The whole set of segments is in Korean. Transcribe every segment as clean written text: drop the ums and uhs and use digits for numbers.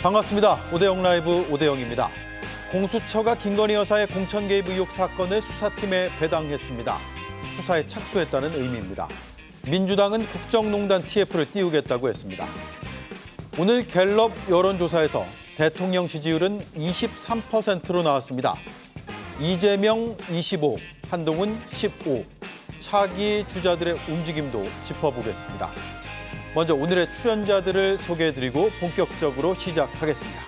반갑습니다. 오대영 라이브 오대영입니다. 공수처가 김건희 여사의 공천 개입 의혹 사건을 수사팀에 배당했습니다. 수사에 착수했다는 의미입니다. 민주당은 국정농단 TF를 띄우겠다고 했습니다. 오늘 갤럽 여론조사에서 대통령 지지율은 23%로 나왔습니다. 이재명 25, 한동훈 15, 차기 주자들의 움직임도 짚어보겠습니다. 먼저 오늘의 출연자들을 소개해드리고 본격적으로 시작하겠습니다.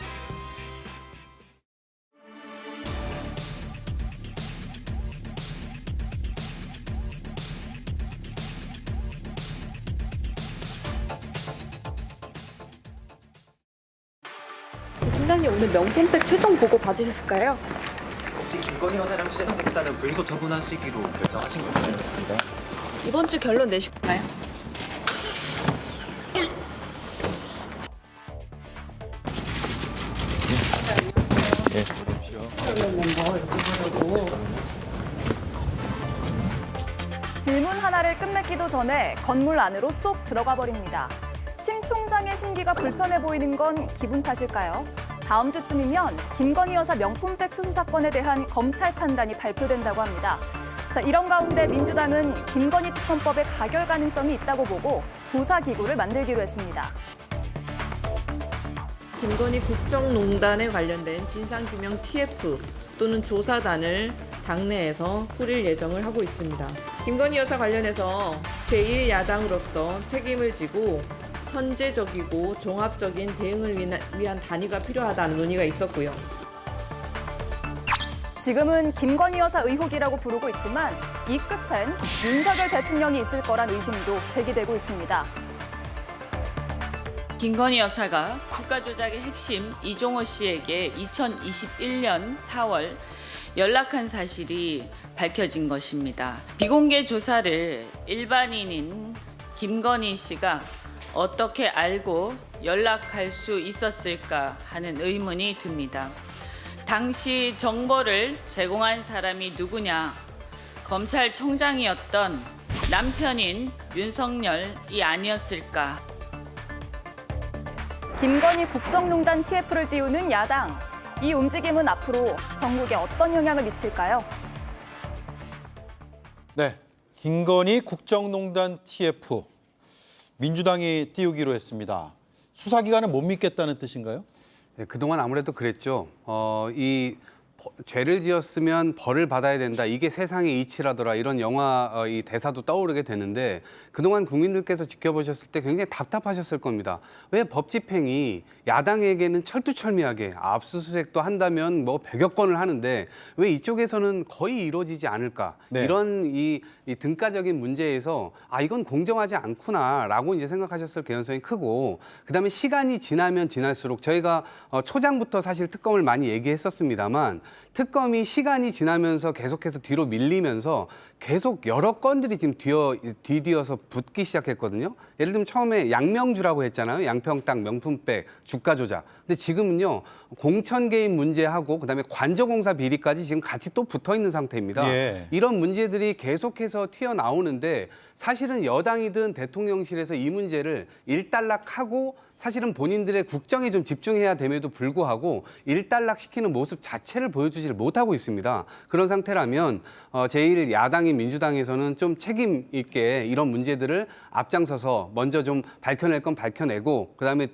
팀장님, 오늘 명품백 최종 보고 받으셨을까요? 혹시 김건희 여사랑 최재성 목사는 불소 처분하시기로 결정하신 건가요? 이번 주 결론 내실까요? 질문 하나를 끝맺기도 전에 건물 안으로 쏙 들어가 버립니다. 심 총장의 심기가 불편해 보이는 건 기분 탓일까요? 다음 주쯤이면 김건희 여사 명품백 수수 사건에 대한 검찰 판단이 발표된다고 합니다. 자, 이런 가운데 민주당은 김건희 특검법의 가결 가능성이 있다고 보고 조사기구를 만들기로 했습니다. 김건희 국정농단에 관련된 진상규명 TF 또는 조사단을 당내에서 꾸릴 예정을 하고 있습니다. 김건희 여사 관련해서 제1야당으로서 책임을 지고 선제적이고 종합적인 대응을 위한 단위가 필요하다는 논의가 있었고요. 지금은 김건희 여사 의혹이라고 부르고 있지만 이 끝엔 윤석열 대통령이 있을 거란 의심도 제기되고 있습니다. 김건희 여사가 국가조작의 핵심 이종호 씨에게 2021년 4월 연락한 사실이 밝혀진 것입니다. 비공개 조사를 일반인인 김건희 씨가 어떻게 알고 연락할 수 있었을까 하는 의문이 듭니다. 당시 정보를 제공한 사람이 누구냐? 검찰총장이었던 남편인 윤석열이 아니었을까? 김건희 국정농단 TF를 띄우는 야당. 이 움직임은 앞으로 전국에 어떤 영향을 미칠까요? 네, 김건희 국정농단 TF. 민주당이 띄우기로 했습니다. 수사기관은 못 믿겠다는 뜻인가요? 네, 그동안 아무래도 그랬죠. 이 죄를 지었으면 벌을 받아야 된다. 이게 세상의 이치라더라. 이런 영화 이 대사도 떠오르게 되는데 그동안 국민들께서 지켜보셨을 때 굉장히 답답하셨을 겁니다. 왜 법 집행이 야당에게는 철두철미하게 압수수색도 한다면 뭐 100여 건을 하는데 왜 이쪽에서는 거의 이루어지지 않을까? 네. 이런 이 등가적인 문제에서 이건 공정하지 않구나라고 이제 생각하셨을 개연성이 크고 그다음에 시간이 지나면 지날수록 저희가 초장부터 사실 특검을 많이 얘기했었습니다만 특검이 시간이 지나면서 계속해서 뒤로 밀리면서 계속 여러 건들이 지금 뒤디어서 붙기 시작했거든요. 예를 들면 처음에 양명주라고 했잖아요. 양평땅, 명품백, 주가 조작. 근데 지금은요. 공천 개입 문제하고 그다음에 관저공사 비리까지 지금 같이 또 붙어 있는 상태입니다. 예. 이런 문제들이 계속해서 튀어나오는데 사실은 여당이든 대통령실에서 이 문제를 일단락하고 사실은 본인들의 국정에 좀 집중해야 됨에도 불구하고 일단락시키는 모습 자체를 보여주지를 못하고 있습니다. 그런 상태라면 제1야당인 민주당에서는 좀 책임 있게 이런 문제들을 앞장서서 먼저 좀 밝혀낼 건 밝혀내고 그다음에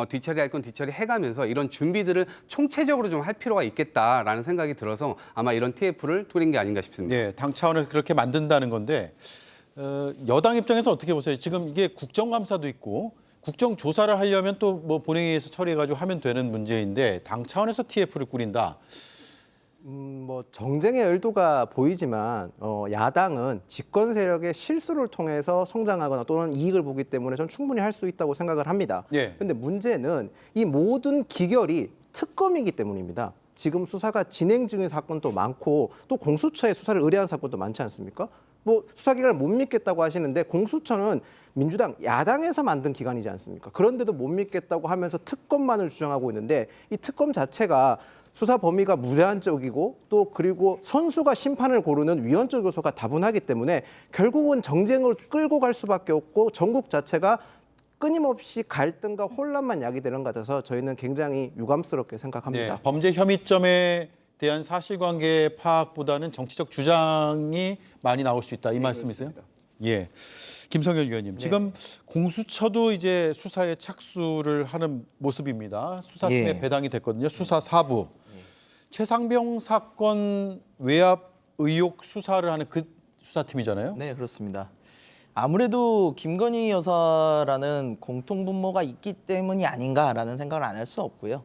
뒤처리할 건 뒤처리해가면서 이런 준비들을 총체적으로 좀 할 필요가 있겠다라는 생각이 들어서 아마 이런 TF를 뚜린 게 아닌가 싶습니다. 네, 당 차원에서 그렇게 만든다는 건데 여당 입장에서 어떻게 보세요? 지금 이게 국정감사도 있고 국정조사를 하려면 또 뭐 본회의에서 처리해가지고 하면 되는 문제인데 당 차원에서 TF를 꾸린다. 뭐 정쟁의 의도가 보이지만 야당은 집권 세력의 실수를 통해서 성장하거나 또는 이익을 보기 때문에 전 충분히 할 수 있다고 생각을 합니다. 예. 근데 문제는 이 모든 기결이 특검이기 때문입니다. 지금 수사가 진행 중인 사건도 많고 또 공수처에 수사를 의뢰한 사건도 많지 않습니까? 뭐 수사기관을 못 믿겠다고 하시는데 공수처는 민주당 야당에서 만든 기관이지 않습니까? 그런데도 못 믿겠다고 하면서 특검만을 주장하고 있는데 이 특검 자체가 수사 범위가 무제한적이고 또 그리고 선수가 심판을 고르는 위헌적 요소가 다분하기 때문에 결국은 정쟁을 끌고 갈 수밖에 없고 전국 자체가 끊임없이 갈등과 혼란만 야기되는 것 같아서 저희는 굉장히 유감스럽게 생각합니다. 네, 범죄 혐의점에 대한 사실관계 파악보다는 정치적 주장이 많이 나올 수 있다 이 말씀이세요? 예. 김성열 위원님, 지금 공수처도 이제 수사에 착수를 하는 모습입니다. 수사팀에 배당이 됐거든요. 수사 4부. 최상병 사건 외압 의혹 수사를 하는 그 수사팀이잖아요. 네, 그렇습니다. 아무래도 김건희 여사라는 공통분모가 있기 때문이 아닌가라는 생각을 안 할 수 없고요.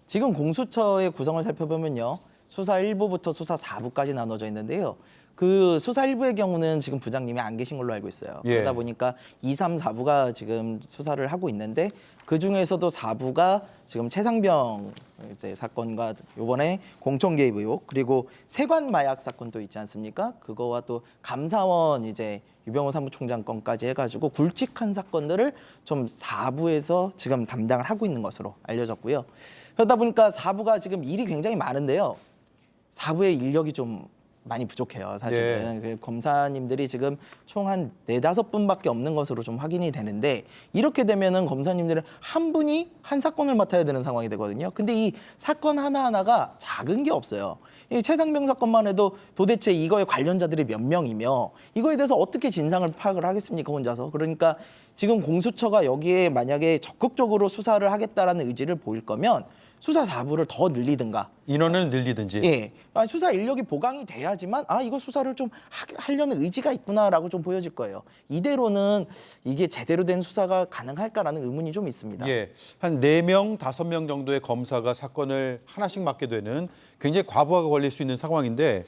지금 공수처의 구성을 살펴보면요. 수사 1부부터 수사 4부까지 나눠져 있는데요. 그 수사 1부의 경우는 지금 부장님이 안 계신 걸로 알고 있어요. 예. 그러다 보니까 2, 3, 4부가 지금 수사를 하고 있는데 그중에서도 4부가 지금 최상병 이제 사건과 이번에 공천 개입 의혹 그리고 세관 마약 사건도 있지 않습니까? 그거와 또 감사원 이제 유병호 사무총장 건까지 해가지고 굵직한 사건들을 좀 4부에서 지금 담당을 하고 있는 것으로 알려졌고요. 그러다 보니까 4부가 지금 일이 굉장히 많은데요. 4부의 인력이 좀 많이 부족해요, 사실은. 그 검사님들이 지금 총 한 4-5분밖에 없는 것으로 좀 확인이 되는데 이렇게 되면은 검사님들은 한 분이 한 사건을 맡아야 되는 상황이 되거든요. 근데 이 사건 하나하나가 작은 게 없어요. 이 최상병 사건만 해도 도대체 이거에 관련자들이 몇 명이며 이거에 대해서 어떻게 진상을 파악을 하겠습니까, 혼자서. 그러니까 지금 공수처가 여기에 만약에 적극적으로 수사를 하겠다라는 의지를 보일 거면 수사 4부를 더 늘리든가. 인원을 늘리든지. 예. 수사 인력이 보강이 돼야지만 이거 수사를 좀 하려는 의지가 있구나라고 좀 보여질 거예요. 이대로는 이게 제대로 된 수사가 가능할까라는 의문이 좀 있습니다. 예, 한 4명, 5명 정도의 검사가 사건을 하나씩 맡게 되는 굉장히 과부하가 걸릴 수 있는 상황인데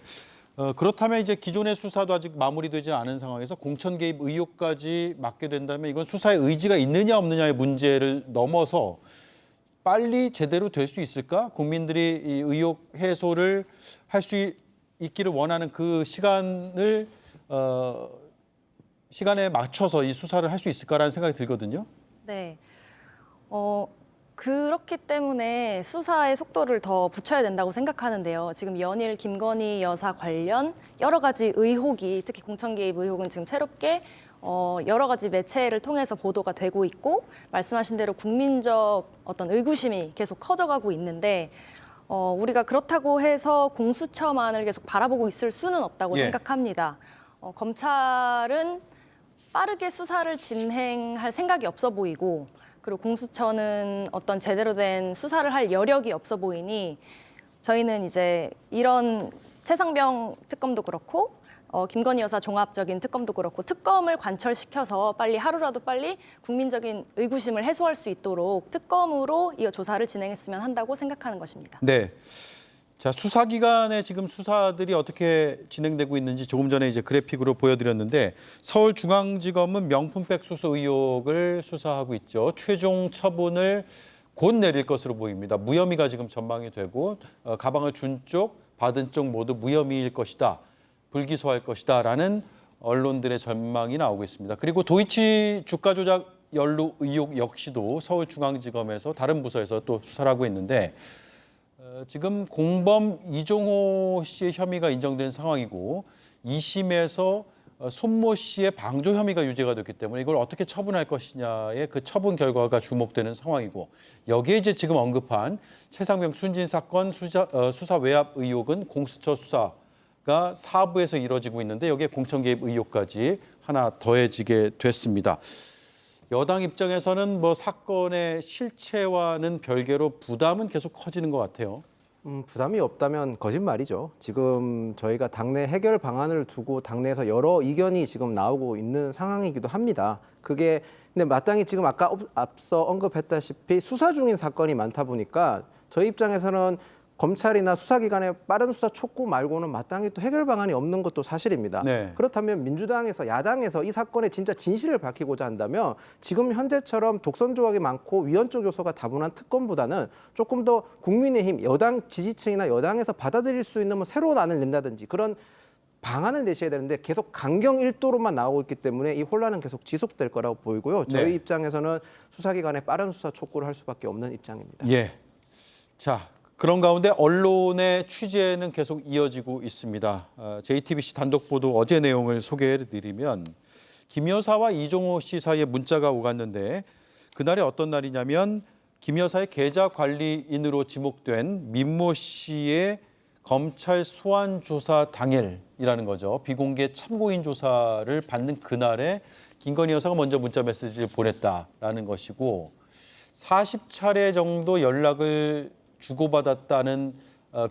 그렇다면 이제 기존의 수사도 아직 마무리되지 않은 상황에서 공천 개입 의혹까지 맡게 된다면 이건 수사의 의지가 있느냐 없느냐의 문제를 넘어서 빨리 제대로 될 수 있을까? 국민들이 이 의혹 해소를 할 수 있기를 원하는 그 시간을 시간에 맞춰서 이 수사를 할 수 있을까라는 생각이 들거든요. 네. 그렇기 때문에 수사의 속도를 더 붙여야 된다고 생각하는데요. 지금 연일 김건희 여사 관련 여러 가지 의혹이 특히 공천 개입 의혹은 지금 새롭게 여러 가지 매체를 통해서 보도가 되고 있고 말씀하신 대로 국민적 어떤 의구심이 계속 커져가고 있는데 우리가 그렇다고 해서 공수처만을 계속 바라보고 있을 수는 없다고 생각합니다. 검찰은 빠르게 수사를 진행할 생각이 없어 보이고 그리고 공수처는 어떤 제대로 된 수사를 할 여력이 없어 보이니 저희는 이제 이런 최상병 특검도 그렇고 김건희 여사 종합적인 특검도 그렇고 특검을 관철시켜서 빨리 하루라도 빨리 국민적인 의구심을 해소할 수 있도록 특검으로 이 조사를 진행했으면 한다고 생각하는 것입니다. 네. 자, 수사기관의 지금 수사들이 어떻게 진행되고 있는지 조금 전에 이제 그래픽으로 보여드렸는데 서울중앙지검은 명품백 수수 의혹을 수사하고 있죠. 최종 처분을 곧 내릴 것으로 보입니다. 무혐의가 지금 전망이 되고 가방을 준 쪽, 받은 쪽 모두 무혐의일 것이다. 불기소할 것이다라는 언론들의 전망이 나오고 있습니다. 그리고 도이치 주가 조작 연루 의혹 역시도 서울중앙지검에서 다른 부서에서 또 수사를 하고 있는데 지금 공범 이종호 씨의 혐의가 인정된 상황이고 2심에서 손모 씨의 방조 혐의가 유죄가 됐기 때문에 이걸 어떻게 처분할 것이냐의 그 처분 결과가 주목되는 상황이고 여기에 이제 지금 언급한 최상병 순진 사건 수사 외압 의혹은 공수처 수사가 4부에서 이뤄지고 있는데 여기에 공천 개입 의혹까지 하나 더해지게 됐습니다. 여당 입장에서는 뭐 사건의 실체와는 별개로 부담은 계속 커지는 것 같아요. 부담이 없다면 거짓말이죠. 지금 저희가 당내 해결 방안을 두고 당내에서 여러 의견이 지금 나오고 있는 상황이기도 합니다. 그게 근데 마땅히 지금 아까 앞서 언급했다시피 수사 중인 사건이 많다 보니까 저희 입장에서는 검찰이나 수사기관의 빠른 수사 촉구 말고는 마땅히 또 해결 방안이 없는 것도 사실입니다. 네. 그렇다면 민주당에서 야당에서 이 사건의 진짜 진실을 밝히고자 한다면 지금 현재처럼 독선 조각이 많고 위헌적 요소가 다분한 특검보다는 조금 더 국민의힘 여당 지지층이나 여당에서 받아들일 수 있는 뭐 새로운 안을 낸다든지 그런 방안을 내셔야 되는데 계속 강경 1도로만 나오고 있기 때문에 이 혼란은 계속 지속될 거라고 보이고요. 저희 입장에서는 수사기관의 빠른 수사 촉구를 할 수밖에 없는 입장입니다. 예. 자, 그런 가운데 언론의 취재는 계속 이어지고 있습니다. JTBC 단독 보도 어제 내용을 소개해드리면 김 여사와 이종호 씨 사이에 문자가 오갔는데 그날이 어떤 날이냐면 김 여사의 계좌 관리인으로 지목된 민모 씨의 검찰 소환 조사 당일이라는 거죠. 비공개 참고인 조사를 받는 그날에 김건희 여사가 먼저 문자 메시지를 보냈다라는 것이고 40차례 정도 연락을 주고받았다는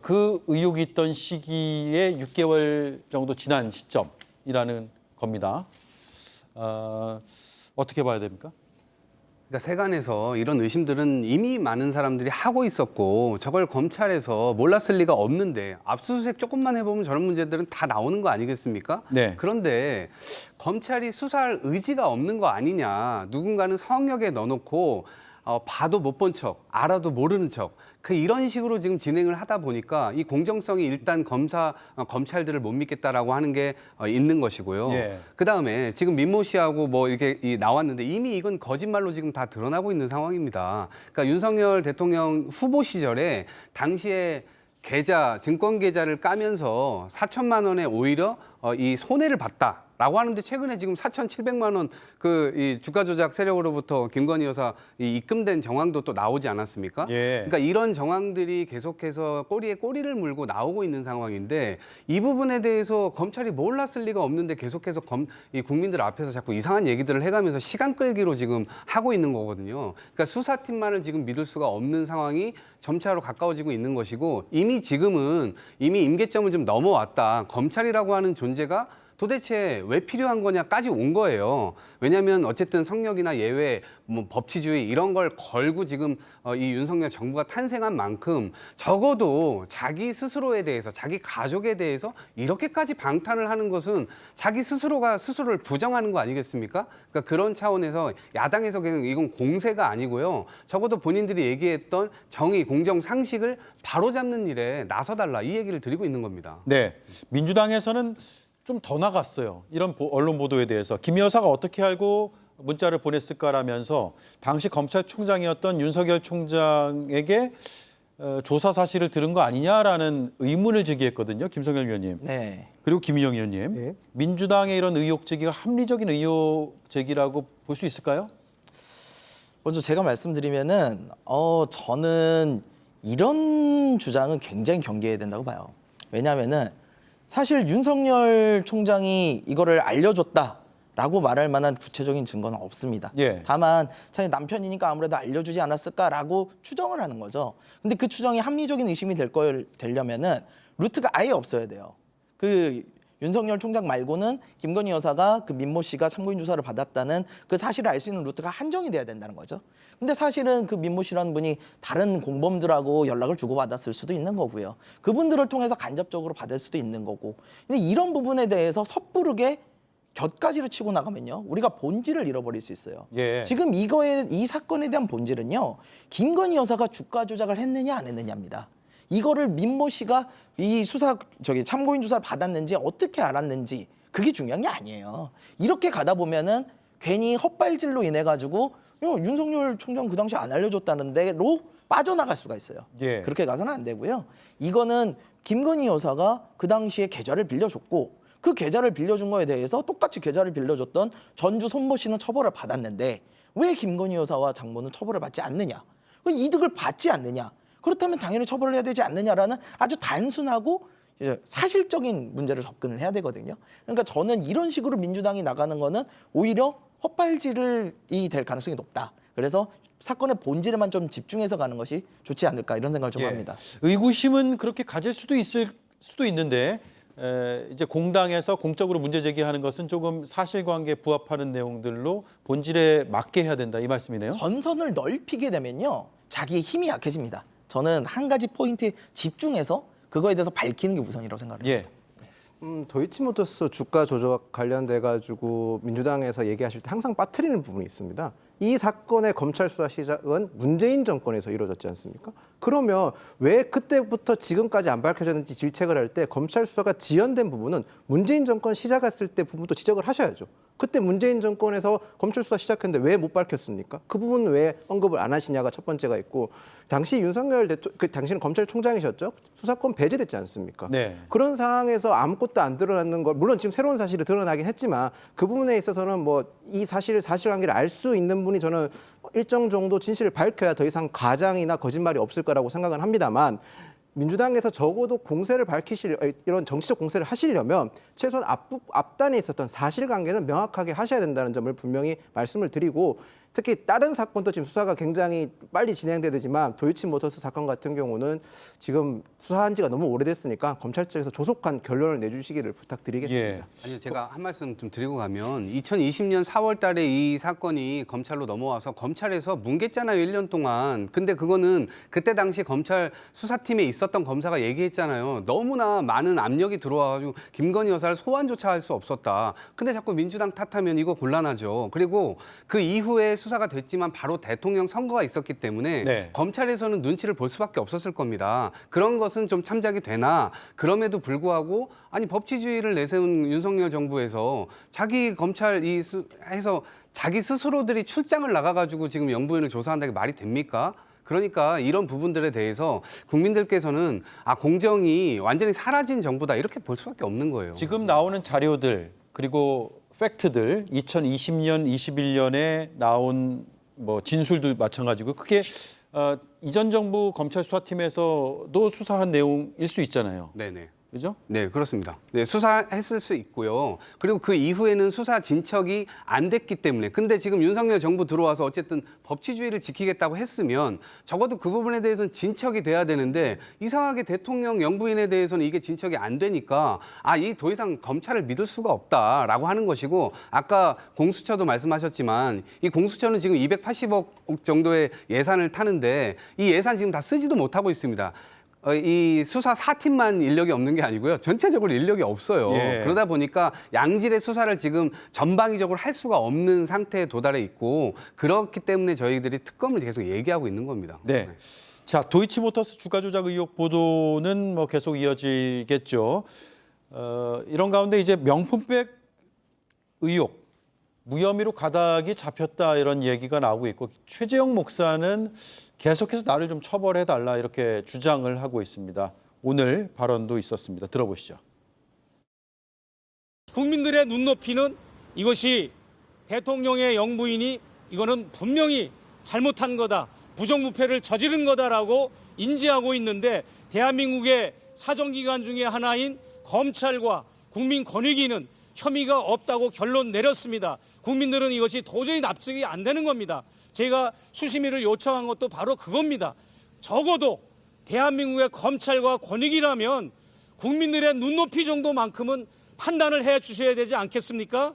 그 의혹이 있던 시기에 6개월 정도 지난 시점이라는 겁니다. 어떻게 봐야 됩니까? 그러니까 세간에서 이런 의심들은 이미 많은 사람들이 하고 있었고 저걸 검찰에서 몰랐을 리가 없는데 압수수색 조금만 해보면 저런 문제들은 다 나오는 거 아니겠습니까? 네. 그런데 검찰이 수사할 의지가 없는 거 아니냐. 누군가는 성역에 넣어놓고 봐도 못 본 척, 알아도 모르는 척, 이런 식으로 지금 진행을 하다 보니까 이 공정성이 일단 검찰들을 못 믿겠다라고 하는 게 있는 것이고요. 예. 그 다음에 지금 민모 씨하고 뭐 이렇게 나왔는데 이미 이건 거짓말로 지금 다 드러나고 있는 상황입니다. 그러니까 윤석열 대통령 후보 시절에 당시에 증권 계좌를 까면서 4천만 원에 오히려 이 손해를 봤다라고 하는데 최근에 지금 4,700만 원 이 주가 조작 세력으로부터 김건희 여사 입금된 정황도 또 나오지 않았습니까? 예. 그러니까 이런 정황들이 계속해서 꼬리에 꼬리를 물고 나오고 있는 상황인데 이 부분에 대해서 검찰이 몰랐을 리가 없는데 계속해서 이 국민들 앞에서 자꾸 이상한 얘기들을 해가면서 시간 끌기로 지금 하고 있는 거거든요. 그러니까 수사팀만을 지금 믿을 수가 없는 상황이 점차로 가까워지고 있는 것이고 이미 임계점을 좀 넘어왔다. 검찰이라고 하는 존재가 도대체 왜 필요한 거냐까지 온 거예요. 왜냐하면 어쨌든 성역이나 예외, 뭐 법치주의 이런 걸 걸고 지금 이 윤석열 정부가 탄생한 만큼 적어도 자기 스스로에 대해서, 자기 가족에 대해서 이렇게까지 방탄을 하는 것은 자기 스스로가 스스로를 부정하는 거 아니겠습니까? 그러니까 그런 차원에서 야당에서 그냥 이건 공세가 아니고요. 적어도 본인들이 얘기했던 정의, 공정, 상식을 바로잡는 일에 나서달라 이 얘기를 드리고 있는 겁니다. 네, 민주당에서는 좀 더 나갔어요. 이런 언론 보도에 대해서 김 여사가 어떻게 알고 문자를 보냈을까라면서 당시 검찰총장이었던 윤석열 총장에게 조사 사실을 들은 거 아니냐라는 의문을 제기했거든요. 김성현 위원님. 네. 그리고 김인영 의원님. 네. 민주당의 이런 의혹 제기가 합리적인 의혹 제기라고 볼 수 있을까요? 먼저 제가 말씀드리면은 저는 이런 주장은 굉장히 경계해야 된다고 봐요. 왜냐하면은 사실 윤석열 총장이 이거를 알려줬다라고 말할 만한 구체적인 증거는 없습니다. 예. 다만 자기 남편이니까 아무래도 알려주지 않았을까라고 추정을 하는 거죠. 근데 그 추정이 합리적인 의심이 되려면은 루트가 아예 없어야 돼요. 윤석열 총장 말고는 김건희 여사가 민모 씨가 참고인 조사를 받았다는 그 사실을 알 수 있는 루트가 한정이 돼야 된다는 거죠. 근데 사실은 민모 씨라는 분이 다른 공범들하고 연락을 주고받았을 수도 있는 거고요. 그분들을 통해서 간접적으로 받을 수도 있는 거고. 근데 이런 부분에 대해서 섣부르게 곁가지를 치고 나가면요, 우리가 본질을 잃어버릴 수 있어요. 예. 지금 이 사건에 대한 본질은요, 김건희 여사가 주가 조작을 했느냐 안 했느냐입니다. 이거를 민모 씨가 참고인 조사를 받았는지 어떻게 알았는지 그게 중요한 게 아니에요. 이렇게 가다 보면은 괜히 헛발질로 인해 가지고 윤석열 총장 그 당시 안 알려줬다는 데로 빠져나갈 수가 있어요. 예. 그렇게 가서는 안 되고요. 이거는 김건희 여사가 그 당시에 계좌를 빌려줬고 그 계좌를 빌려준 거에 대해서 똑같이 계좌를 빌려줬던 전주 손모 씨는 처벌을 받았는데 왜 김건희 여사와 장모는 처벌을 받지 않느냐? 이득을 받지 않느냐? 그렇다면 당연히 처벌을 해야 되지 않느냐라는 아주 단순하고 사실적인 문제를 접근을 해야 되거든요. 그러니까 저는 이런 식으로 민주당이 나가는 거는 오히려 헛발질이 될 가능성이 높다. 그래서 사건의 본질에만 좀 집중해서 가는 것이 좋지 않을까 이런 생각을 좀 합니다. 의구심은 그렇게 가질 수도 있을 수도 있는데 이제 공당에서 공적으로 문제 제기하는 것은 조금 사실관계에 부합하는 내용들로 본질에 맞게 해야 된다 이 말씀이네요. 전선을 넓히게 되면요, 자기의 힘이 약해집니다. 저는 한 가지 포인트에 집중해서 그거에 대해서 밝히는 게 우선이라고 생각을 해요. 예. 도이치모터스 주가 조작 관련돼 가지고 민주당에서 얘기하실 때 항상 빠뜨리는 부분이 있습니다. 이 사건의 검찰 수사 시작은 문재인 정권에서 이루어졌지 않습니까? 그러면 왜 그때부터 지금까지 안 밝혀졌는지 질책을 할 때 검찰 수사가 지연된 부분은 문재인 정권 시작했을 때 부분도 지적을 하셔야죠. 그때 문재인 정권에서 검찰 수사 시작했는데 왜 못 밝혔습니까? 그 부분은 왜 언급을 안 하시냐가 첫 번째가 있고, 당시 윤석열 당시는 검찰총장이셨죠? 수사권 배제됐지 않습니까? 네. 그런 상황에서 아무것도 안 드러나는 걸, 물론 지금 새로운 사실이 드러나긴 했지만 그 부분에 있어서는 뭐 이 사실관계를 알 수 있는 분이 저는 일정 정도 진실을 밝혀야 더 이상 가장이나 거짓말이 없을 거라고 생각은 합니다만, 민주당에서 적어도 공세를 이런 정치적 공세를 하시려면 최소한 앞단에 있었던 사실관계는 명확하게 하셔야 된다는 점을 분명히 말씀을 드리고, 특히 다른 사건도 지금 수사가 굉장히 빨리 진행되지만 도이치모터스 사건 같은 경우는 지금 수사한 지가 너무 오래됐으니까 검찰 측에서 조속한 결론을 내주시기를 부탁드리겠습니다. 예. 아니요, 제가 한 말씀 좀 드리고 가면 2020년 4월 달에 이 사건이 검찰로 넘어와서 검찰에서 뭉갰잖아요, 1년 동안. 근데 그거는 그때 당시 검찰 수사팀에 있었던 검사가 얘기했잖아요. 너무나 많은 압력이 들어와가지고 김건희 여사를 소환조차 할 수 없었다. 근데 자꾸 민주당 탓하면 이거 곤란하죠. 그리고 그 이후에 수사가 됐지만 바로 대통령 선거가 있었기 때문에 네. 검찰에서는 눈치를 볼 수밖에 없었을 겁니다. 그런 것은 좀 참작이 되나, 그럼에도 불구하고 아니 법치주의를 내세운 윤석열 정부에서 자기 검찰 해서 자기 스스로들이 출장을 나가가지고 지금 영부인을 조사한다는 게 말이 됩니까? 그러니까 이런 부분들에 대해서 국민들께서는 공정이 완전히 사라진 정부다 이렇게 볼 수밖에 없는 거예요. 지금 나오는 자료들 그리고 팩트들 2020년, 21년에 나온 뭐 진술도 마찬가지고 그게 이전 정부 검찰 수사팀에서도 수사한 내용일 수 있잖아요. 네네. 그죠? 네, 그렇습니다. 네, 수사했을 수 있고요. 그리고 그 이후에는 수사 진척이 안 됐기 때문에. 근데 지금 윤석열 정부 들어와서 어쨌든 법치주의를 지키겠다고 했으면 적어도 그 부분에 대해서는 진척이 돼야 되는데, 이상하게 대통령 영부인에 대해서는 이게 진척이 안 되니까 이 더 이상 검찰을 믿을 수가 없다라고 하는 것이고, 아까 공수처도 말씀하셨지만 이 공수처는 지금 280억 정도의 예산을 타는데 이 예산 지금 다 쓰지도 못하고 있습니다. 이 수사 4팀만 인력이 없는 게 아니고요. 전체적으로 인력이 없어요. 예. 그러다 보니까 양질의 수사를 지금 전방위적으로 할 수가 없는 상태에 도달해 있고, 그렇기 때문에 저희들이 특검을 계속 얘기하고 있는 겁니다. 네. 자, 도이치모터스 주가 조작 의혹 보도는 뭐 계속 이어지겠죠. 이런 가운데 이제 명품백 의혹, 무혐의로 가닥이 잡혔다 이런 얘기가 나오고 있고, 최재형 목사는 계속해서 나를 좀 처벌해달라 이렇게 주장을 하고 있습니다. 오늘 발언도 있었습니다. 들어보시죠. 국민들의 눈높이는 이것이 대통령의 영부인이 이거는 분명히 잘못한 거다, 부정부패를 저지른 거다라고 인지하고 있는데, 대한민국의 사정기관 중에 하나인 검찰과 국민권익위는 혐의가 없다고 결론 내렸습니다. 국민들은 이것이 도저히 납득이 안 되는 겁니다. 제가 수심위를 요청한 것도 바로 그겁니다. 적어도 대한민국의 검찰과 권익이라면 국민들의 눈높이 정도만큼은 판단을 해 주셔야 되지 않겠습니까?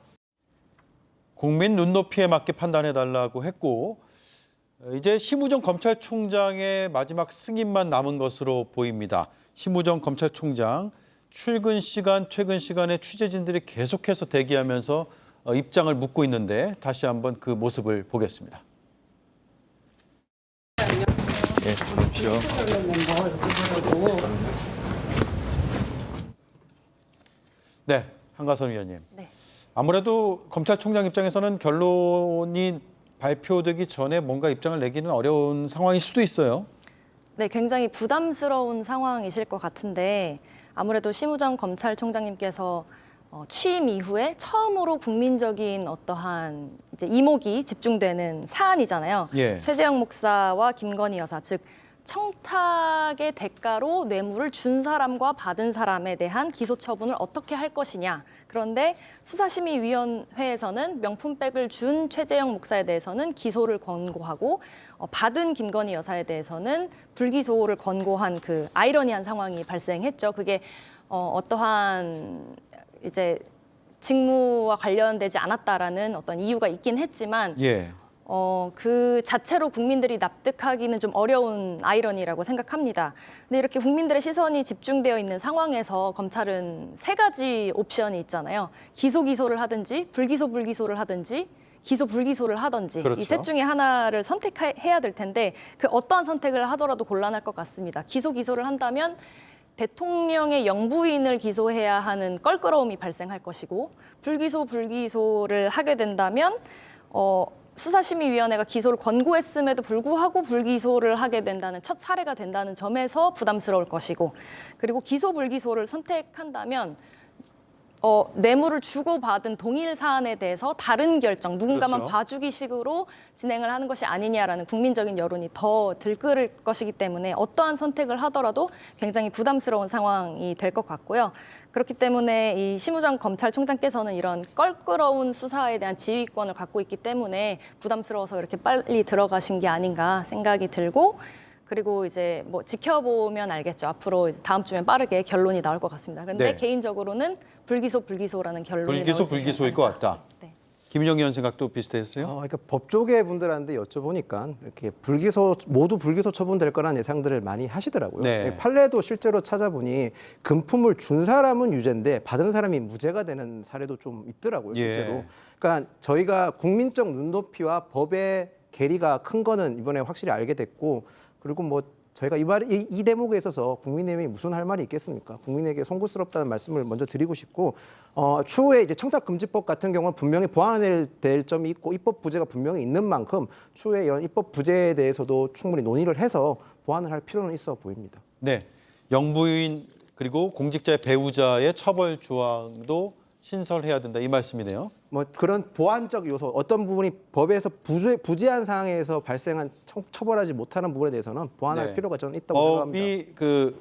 국민 눈높이에 맞게 판단해달라고 했고, 이제 심우정 검찰총장의 마지막 승인만 남은 것으로 보입니다. 심우정 검찰총장 출근 시간, 퇴근 시간에 취재진들이 계속해서 대기하면서 입장을 묻고 있는데 다시 한번 그 모습을 보겠습니다. 예, 보십시오. 네, 한가선 위원님. 네. 아무래도 검찰총장 입장에서는 결론이 발표되기 전에 뭔가 입장을 내기는 어려운 상황일 수도 있어요. 네, 굉장히 부담스러운 상황이실 것 같은데, 아무래도 심우정 검찰총장님께서 취임 이후에 처음으로 국민적인 어떠한 이제 이목이 집중되는 사안이잖아요. 예. 최재형 목사와 김건희 여사, 즉 청탁의 대가로 뇌물을 준 사람과 받은 사람에 대한 기소 처분을 어떻게 할 것이냐. 그런데 수사심의위원회에서는 명품백을 준 최재형 목사에 대해서는 기소를 권고하고, 받은 김건희 여사에 대해서는 불기소를 권고한 그 아이러니한 상황이 발생했죠. 그게 어떠한 이제 직무와 관련되지 않았다라는 어떤 이유가 있긴 했지만, 예. 그 자체로 국민들이 납득하기는 좀 어려운 아이러니라고 생각합니다. 근데 이렇게 국민들의 시선이 집중되어 있는 상황에서 검찰은 세 가지 옵션이 있잖아요. 기소를 하든지, 불기소를 하든지, 불기소를 하든지, 그렇죠. 이 셋 중에 하나를 선택해야 될 텐데, 그 어떠한 선택을 하더라도 곤란할 것 같습니다. 기소를 한다면 대통령의 영부인을 기소해야 하는 껄끄러움이 발생할 것이고 불기소를 하게 된다면 수사심의위원회가 기소를 권고했음에도 불구하고 불기소를 하게 된다는 첫 사례가 된다는 점에서 부담스러울 것이고 그리고 기소 불기소를 선택한다면 뇌물을 주고받은 동일 사안에 대해서 다른 결정, 누군가만 그렇죠. 봐주기식으로 진행을 하는 것이 아니냐라는 국민적인 여론이 더 들끓을 것이기 때문에 어떠한 선택을 하더라도 굉장히 부담스러운 상황이 될 것 같고요. 그렇기 때문에 이 심우정 검찰총장께서는 이런 껄끄러운 수사에 대한 지휘권을 갖고 있기 때문에 부담스러워서 이렇게 빨리 들어가신 게 아닌가 생각이 들고 그리고 이제 뭐 지켜보면 알겠죠. 앞으로 이제 다음 주면 빠르게 결론이 나올 것 같습니다. 그런데 네. 개인적으로는 불기소라는 결론이 불기소일 것 같다. 네. 김영희 의원 생각도 비슷했어요? 그러니까 법조계 분들한테 여쭤보니까 이렇게 모두 불기소 처분될 거라는 예상들을 많이 하시더라고요. 네. 판례도 실제로 찾아보니 금품을 준 사람은 유죄인데 받은 사람이 무죄가 되는 사례도 좀 있더라고요, 실제로. 예. 그러니까 저희가 국민적 눈높이와 법의 괴리가 큰 거는 이번에 확실히 알게 됐고 그리고 뭐 저희가 이 대목에 있어서 국민의힘이 무슨 할 말이 있겠습니까? 국민에게 송구스럽다는 말씀을 먼저 드리고 싶고 추후에 이제 청탁금지법 같은 경우는 분명히 보완해야 될 점이 있고 입법 부재가 분명히 있는 만큼 추후에 이런 입법 부재에 대해서도 충분히 논의를 해서 보완을 할 필요는 있어 보입니다. 네. 영부인 그리고 공직자의 배우자의 처벌 조항도 신설해야 된다 이 말씀이네요. 뭐 그런 보완적 요소 어떤 부분이 법에서 부재한 상황에서 발생한 처벌하지 못하는 부분에 대해서는 보완할 네. 필요가 저는 있다고 생각합니다. 법이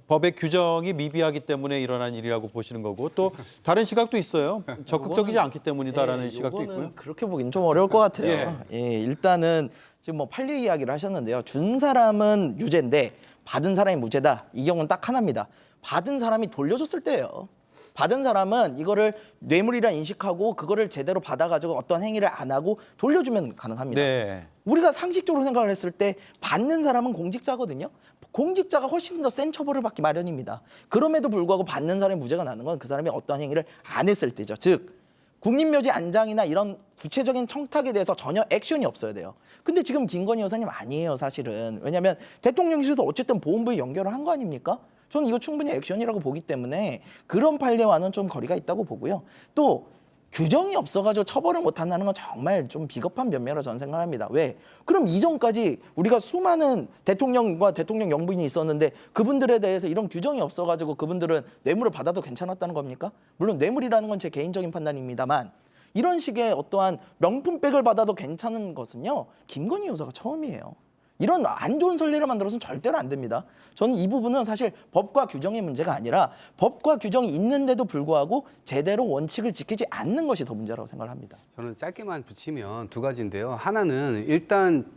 법의 규정이 미비하기 때문에 일어난 일이라고 보시는 거고 또 다른 시각도 있어요. 적극적이지 않기 때문이다라는 시각도 요거는 있고요. 그렇게 보기는 좀 어려울 것 같아요. 일단은 지금 뭐 판례 이야기를 하셨는데요. 준 사람은 유죄인데 받은 사람이 무죄다. 이 경우는 딱 하나입니다. 받은 사람이 돌려줬을 때예요. 받은 사람은 이거를 뇌물이라 인식하고 그거를 제대로 받아가지고 어떤 행위를 안 하고 돌려주면 가능합니다. 네. 우리가 상식적으로 생각을 했을 때 받는 사람은 공직자거든요. 공직자가 훨씬 더 센 처벌을 받기 마련입니다. 그럼에도 불구하고 받는 사람이 무죄가 나는 건 그 사람이 어떤 행위를 안 했을 때죠. 즉 국립묘지 안장이나 이런 구체적인 청탁에 대해서 전혀 액션이 없어야 돼요. 근데 지금 김건희 여사님 아니에요, 사실은. 왜냐하면 대통령실에서 어쨌든 보훈부에 연결을 한 거 아닙니까? 저는 이거 충분히 액션이라고 보기 때문에 그런 판례와는 좀 거리가 있다고 보고요. 또 규정이 없어가지고 처벌을 못한다는 건 정말 좀 비겁한 변명이라고 저는 생각합니다. 왜? 그럼 이전까지 우리가 수많은 대통령과 대통령 영부인이 있었는데 그분들에 대해서 이런 규정이 없어가지고 그분들은 뇌물을 받아도 괜찮았다는 겁니까? 물론 뇌물이라는 건 제 개인적인 판단입니다만 이런 식의 어떠한 명품백을 받아도 괜찮은 것은요. 김건희 여사가 처음이에요. 이런 안 좋은 선례를 만들어서는 절대로 안 됩니다. 저는 이 부분은 사실 법과 규정의 문제가 아니라 법과 규정이 있는데도 불구하고 제대로 원칙을 지키지 않는 것이 더 문제라고 생각을 합니다. 저는 짧게만 붙이면 두 가지인데요. 하나는 일단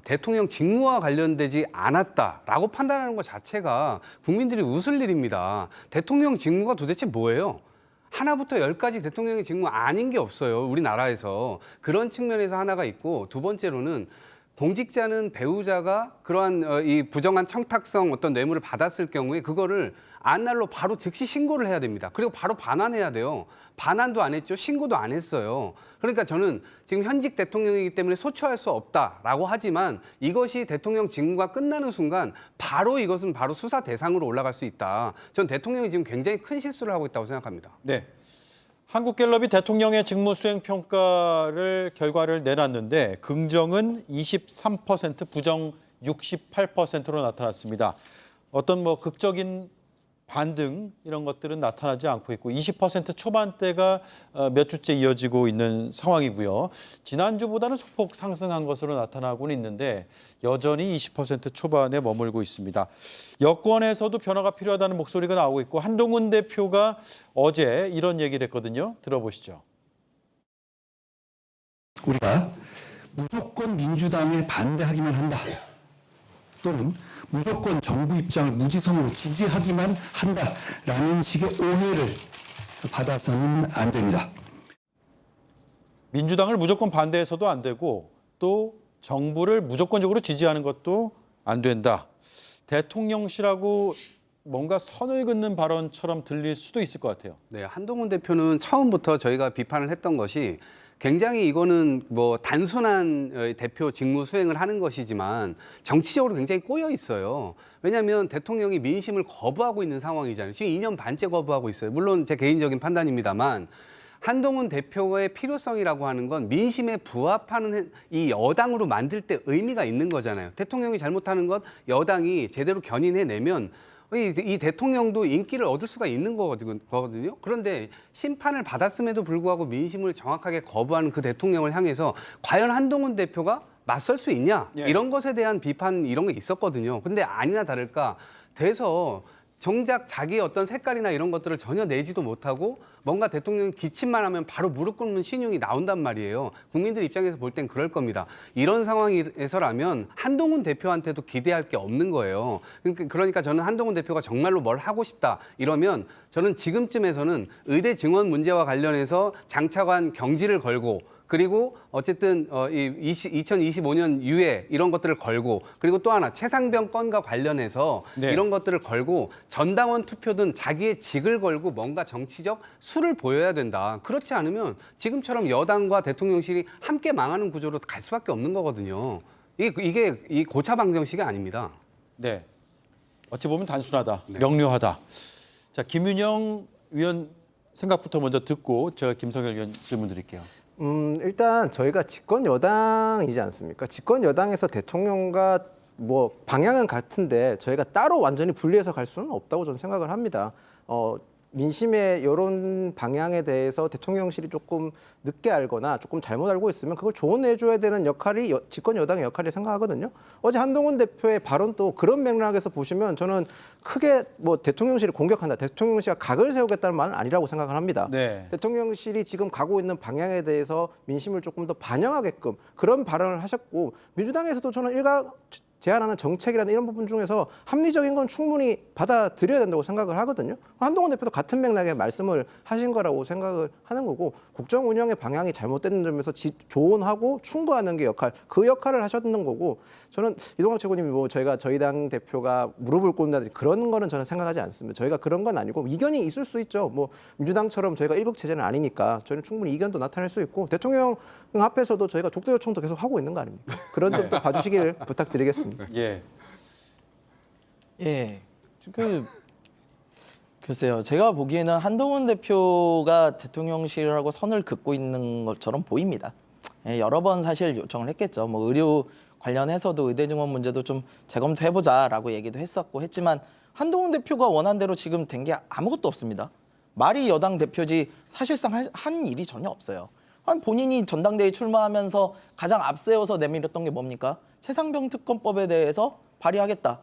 대통령 직무와 관련되지 않았다라고 판단하는 것 자체가 국민들이 웃을 일입니다. 대통령 직무가 도대체 뭐예요? 하나부터 열까지 대통령의 직무 아닌 게 없어요. 우리나라에서. 그런 측면에서 하나가 있고 두 번째로는 공직자는 배우자가 그러한 이 부정한 청탁성 어떤 뇌물을 받았을 경우에 그거를 안날로 바로 즉시 신고를 해야 됩니다. 그리고 바로 반환해야 돼요. 반환도 안 했죠. 신고도 안 했어요. 그러니까 저는 지금 현직 대통령이기 때문에 소추할 수 없다라고 하지만 이것이 대통령 직무가 끝나는 순간 바로 이것은 바로 수사 대상으로 올라갈 수 있다. 전 대통령이 지금 굉장히 큰 실수를 하고 있다고 생각합니다. 네. 한국갤럽이 대통령의 직무수행 평가를 결과를 내놨는데 긍정은 23%, 부정 68%로 나타났습니다. 어떤 뭐 극적인 반등 이런 것들은 나타나지 않고 있고 20% 초반대가 몇 주째 이어지고 있는 상황이고요. 지난주보다는 소폭 상승한 것으로 나타나고는 있는데 여전히 20% 초반에 머물고 있습니다. 여권에서도 변화가 필요하다는 목소리가 나오고 있고 한동훈 대표가 어제 이런 얘기를 했거든요. 들어보시죠. 우리가 무조건 민주당을 반대하기만 한다. 또는 무조건 정부 입장을 무지성으로 지지하기만 한다라는 식의 오해를 받아서는 안 됩니다. 민주당을 무조건 반대해서도 안 되고 또 정부를 무조건적으로 지지하는 것도 안 된다. 대통령실하고 뭔가 선을 긋는 발언처럼 들릴 수도 있을 것 같아요. 네, 한동훈 대표는 처음부터 저희가 비판을 했던 것이 굉장히 이거는 뭐 단순한 대표 직무 수행을 하는 것이지만 정치적으로 굉장히 꼬여 있어요. 왜냐하면 대통령이 민심을 거부하고 있는 상황이잖아요. 지금 2년 반째 거부하고 있어요. 물론 제 개인적인 판단입니다만 한동훈 대표의 필요성이라고 하는 건 민심에 부합하는 이 여당으로 만들 때 의미가 있는 거잖아요. 대통령이 잘못하는 것 여당이 제대로 견인해내면 이 대통령도 인기를 얻을 수가 있는 거거든요. 그런데 심판을 받았음에도 불구하고 민심을 정확하게 거부하는 그 대통령을 향해서 과연 한동훈 대표가 맞설 수 있냐? 예. 이런 것에 대한 비판 이런 게 있었거든요. 근데 아니나 다를까 돼서 정작 자기의 어떤 색깔이나 이런 것들을 전혀 내지도 못하고 뭔가 대통령이 기침만 하면 바로 무릎 꿇는 신용이 나온단 말이에요. 국민들 입장에서 볼 땐 그럴 겁니다. 이런 상황에서라면 한동훈 대표한테도 기대할 게 없는 거예요. 그러니까 저는 한동훈 대표가 정말로 뭘 하고 싶다 이러면 저는 지금쯤에서는 의대 증원 문제와 관련해서 장차관 경지를 걸고 그리고 어쨌든 2025년 유예 이런 것들을 걸고 그리고 또 하나 최상병 건과 관련해서 네. 이런 것들을 걸고 전당원 투표든 자기의 직을 걸고 뭔가 정치적 수를 보여야 된다. 그렇지 않으면 지금처럼 여당과 대통령실이 함께 망하는 구조로 갈 수밖에 없는 거거든요. 이게 이 고차 방정식이 아닙니다. 네. 어찌 보면 단순하다, 명료하다. 자, 김윤영 위원 생각부터 먼저 듣고 제가 김성열 위원 질문 드릴게요. 일단 저희가 집권 여당이지 않습니까? 집권 여당에서 대통령과 뭐 방향은 같은데 저희가 따로 완전히 분리해서 갈 수는 없다고 저는 생각을 합니다. 민심의 여론 방향에 대해서 대통령실이 조금 늦게 알거나 조금 잘못 알고 있으면 그걸 조언해줘야 되는 역할이 집권 여당의 역할이라고 생각하거든요. 어제 한동훈 대표의 발언도 그런 맥락에서 보시면 저는 크게 뭐 대통령실을 공격한다, 대통령실이 각을 세우겠다는 말은 아니라고 생각을 합니다. 네. 대통령실이 지금 가고 있는 방향에 대해서 민심을 조금 더 반영하게끔 그런 발언을 하셨고 민주당에서도 저는 일각 제안하는 정책이라는 이런 부분 중에서 합리적인 건 충분히 받아들여야 된다고 생각을 하거든요. 한동훈 대표도 같은 맥락의 말씀을 하신 거라고 생각을 하는 거고 국정 운영의 방향이 잘못된 점에서 조언하고 충고하는 게 그 역할을 하셨는 거고 저는 이동학 최고님이 뭐 저희 당 대표가 무릎을 꿇는다든지 그런 거는 저는 생각하지 않습니다. 저희가 그런 건 아니고 이견이 있을 수 있죠. 뭐 민주당처럼 저희가 일국 체제는 아니니까 저는 충분히 이견도 나타낼 수 있고 대통령 앞에서도 저희가 독도 요청도 계속 하고 있는 거 아닙니까? 그런 점도 봐주시길 부탁드리겠습니다. 예. 예. 글쎄요. 제가 보기에는 한동훈 대표가 대통령실하고 선을 긋고 있는 것처럼 보입니다. 예, 여러 번 사실 요청을 했겠죠. 뭐 의료 관련해서도 의대 증원 문제도 좀 재검토해보자라고 얘기도 했지만 한동훈 대표가 원한 대로 지금 된 게 아무것도 없습니다. 말이 여당 대표지 사실상 한 일이 전혀 없어요. 본인이 전당대회 출마하면서 가장 앞세워서 내밀었던 게 뭡니까? 최상병 특검법에 대해서 발의하겠다.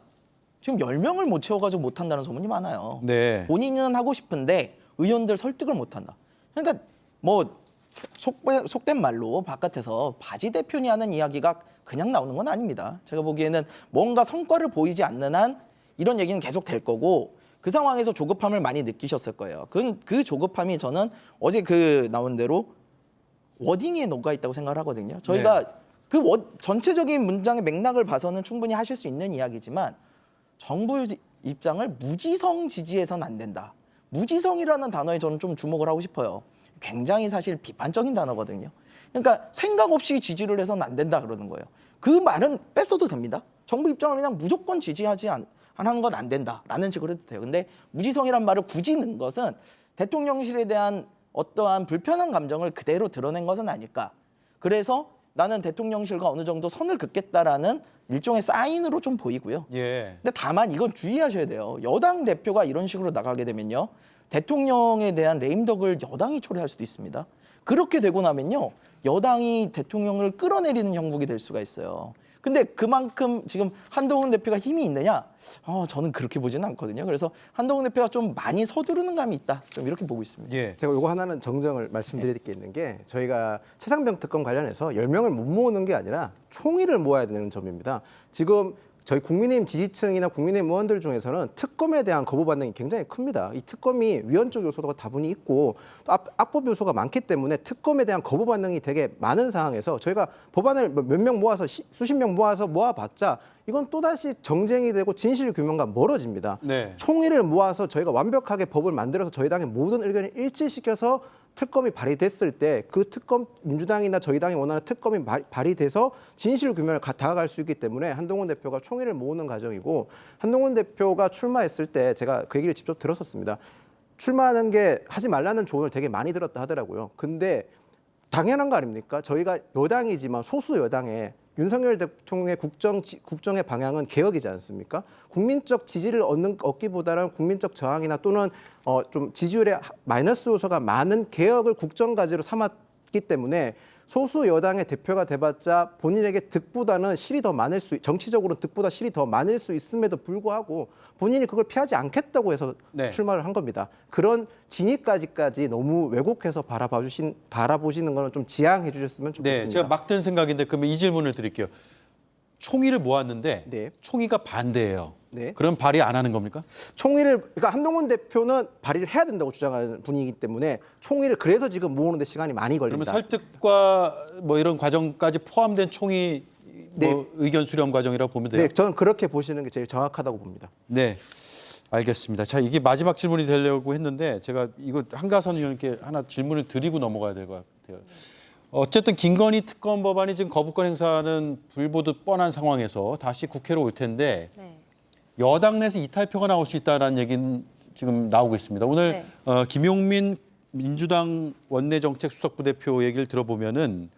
지금 10명을 못 채워가지고 못한다는 소문이 많아요. 네. 본인은 하고 싶은데 의원들 설득을 못한다. 그러니까 뭐 속된 말로 바깥에서 바지 대표니 하는 이야기가 그냥 나오는 건 아닙니다. 제가 보기에는 뭔가 성과를 보이지 않는 한 이런 얘기는 계속 될 거고 그 상황에서 조급함을 많이 느끼셨을 거예요. 그 조급함이 저는 어제 나온 대로 워딩에 녹아 있다고 생각을 하거든요. 저희가 전체적인 문장의 맥락을 봐서는 충분히 하실 수 있는 이야기지만 정부 입장을 무지성 지지해서는 안 된다. 무지성이라는 단어에 저는 좀 주목을 하고 싶어요. 굉장히 사실 비판적인 단어거든요. 그러니까 생각 없이 지지를 해서는 안 된다 그러는 거예요. 그 말은 뺐어도 됩니다. 정부 입장을 그냥 무조건 지지하지 하는 건 안 된다라는 식으로 해도 돼요. 근데 무지성이란 말을 굳이 넣은 것은 대통령실에 대한 어떠한 불편한 감정을 그대로 드러낸 것은 아닐까. 그래서 나는 대통령실과 어느 정도 선을 긋겠다라는 일종의 사인으로 좀 보이고요. 예. 근데 다만 이건 주의하셔야 돼요. 여당 대표가 이런 식으로 나가게 되면요. 대통령에 대한 레임덕을 여당이 초래할 수도 있습니다. 그렇게 되고 나면요. 여당이 대통령을 끌어내리는 형국이 될 수가 있어요. 근데 그만큼 지금 한동훈 대표가 힘이 있느냐? 저는 그렇게 보지는 않거든요. 그래서 한동훈 대표가 좀 많이 서두르는 감이 있다. 좀 이렇게 보고 있습니다. 예. 제가 요거 하나는 정정을 말씀드릴 게 있는 게 저희가 최상병 특검 관련해서 10명을 못 모으는 게 아니라 총의를 모아야 되는 점입니다. 지금 저희 국민의힘 지지층이나 국민의힘 의원들 중에서는 특검에 대한 거부 반응이 굉장히 큽니다. 이 특검이 위헌적 요소가 다분히 있고 또 악법 요소가 많기 때문에 특검에 대한 거부 반응이 되게 많은 상황에서 저희가 법안을 몇 명 모아서 수십 명 모아서 모아봤자 이건 또다시 정쟁이 되고 진실 규명과 멀어집니다. 네. 총의를 모아서 저희가 완벽하게 법을 만들어서 저희 당의 모든 의견을 일치시켜서 특검이 발의됐을 때 그 특검 민주당이나 저희 당이 원하는 특검이 발의돼서 진실 규명을 다가갈 수 있기 때문에 한동훈 대표가 총의를 모으는 과정이고 한동훈 대표가 출마했을 때 제가 그 얘기를 직접 들었었습니다. 출마하는 게 하지 말라는 조언을 되게 많이 들었다 하더라고요. 근데 당연한 거 아닙니까? 저희가 여당이지만 소수 여당에 윤석열 대통령의 국정의 방향은 개혁이지 않습니까? 국민적 지지를 얻기보다는 국민적 저항이나 또는 좀 지지율의 마이너스 요소가 많은 개혁을 국정과제로 삼았기 때문에 소수 여당의 대표가 돼봤자 본인에게 득보다는 실이 더 많을 정치적으로는 득보다 실이 더 많을 수 있음에도 불구하고 본인이 그걸 피하지 않겠다고 해서 출마를 한 겁니다. 그런 진위까지 너무 왜곡해서 바라보시는 거는 좀 지양해 주셨으면 좋겠습니다. 네, 제가 막 든 생각인데 그러면 이 질문을 드릴게요. 총의를 모았는데 네. 총의가 반대예요. 네. 그럼 발의 안 하는 겁니까? 그러니까 한동훈 대표는 발의를 해야 된다고 주장하는 분이기 때문에 총의를 그래서 지금 모으는데 시간이 많이 그러면 걸립니다. 설득과 뭐 이런 과정까지 포함된 총의 뭐 의견 수렴 과정이라고 보면 돼요. 네, 저는 그렇게 보시는 게 제일 정확하다고 봅니다. 네, 알겠습니다. 자, 이게 마지막 질문이 되려고 했는데 제가 이거 한가선 의원께 하나 질문을 드리고 넘어가야 될 것 같아요. 어쨌든 김건희 특검 법안이 지금 거부권 행사는 불보듯 뻔한 상황에서 다시 국회로 올 텐데 네. 여당 내에서 이탈표가 나올 수 있다는 얘기는 지금 나오고 있습니다. 오늘 김용민 민주당 원내정책수석부 대표 얘기를 들어보면은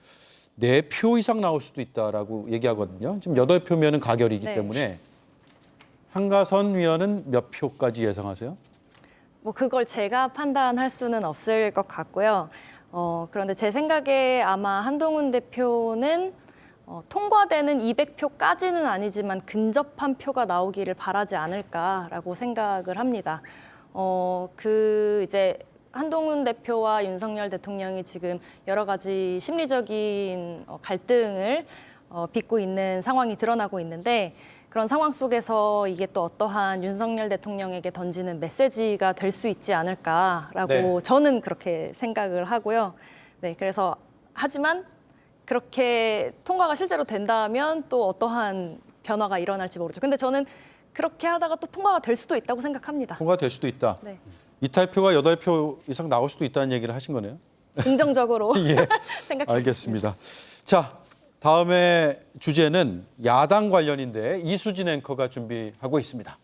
4표 이상 나올 수도 있다라고 얘기하거든요. 지금 8표면은 가결이기 때문에 한가선 위원은 몇 표까지 예상하세요? 뭐 그걸 제가 판단할 수는 없을 것 같고요. 그런데 제 생각에 아마 한동훈 대표는 통과되는 200표까지는 아니지만 근접한 표가 나오기를 바라지 않을까라고 생각을 합니다. 이제 한동훈 대표와 윤석열 대통령이 지금 여러 가지 심리적인 갈등을 빚고 있는 상황이 드러나고 있는데 그런 상황 속에서 이게 또 어떠한 윤석열 대통령에게 던지는 메시지가 될 수 있지 않을까라고 저는 그렇게 생각을 하고요. 네, 그래서 하지만 그렇게 통과가 실제로 된다면 또 어떠한 변화가 일어날지 모르죠. 근데 저는 그렇게 하다가 또 통과가 될 수도 있다고 생각합니다. 통과될 수도 있다. 네. 이탈표가 8표 이상 나올 수도 있다는 얘기를 하신 거네요. 긍정적으로 생각합니다. 알겠습니다. 자, 다음에 주제는 야당 관련인데 이수진 앵커가 준비하고 있습니다.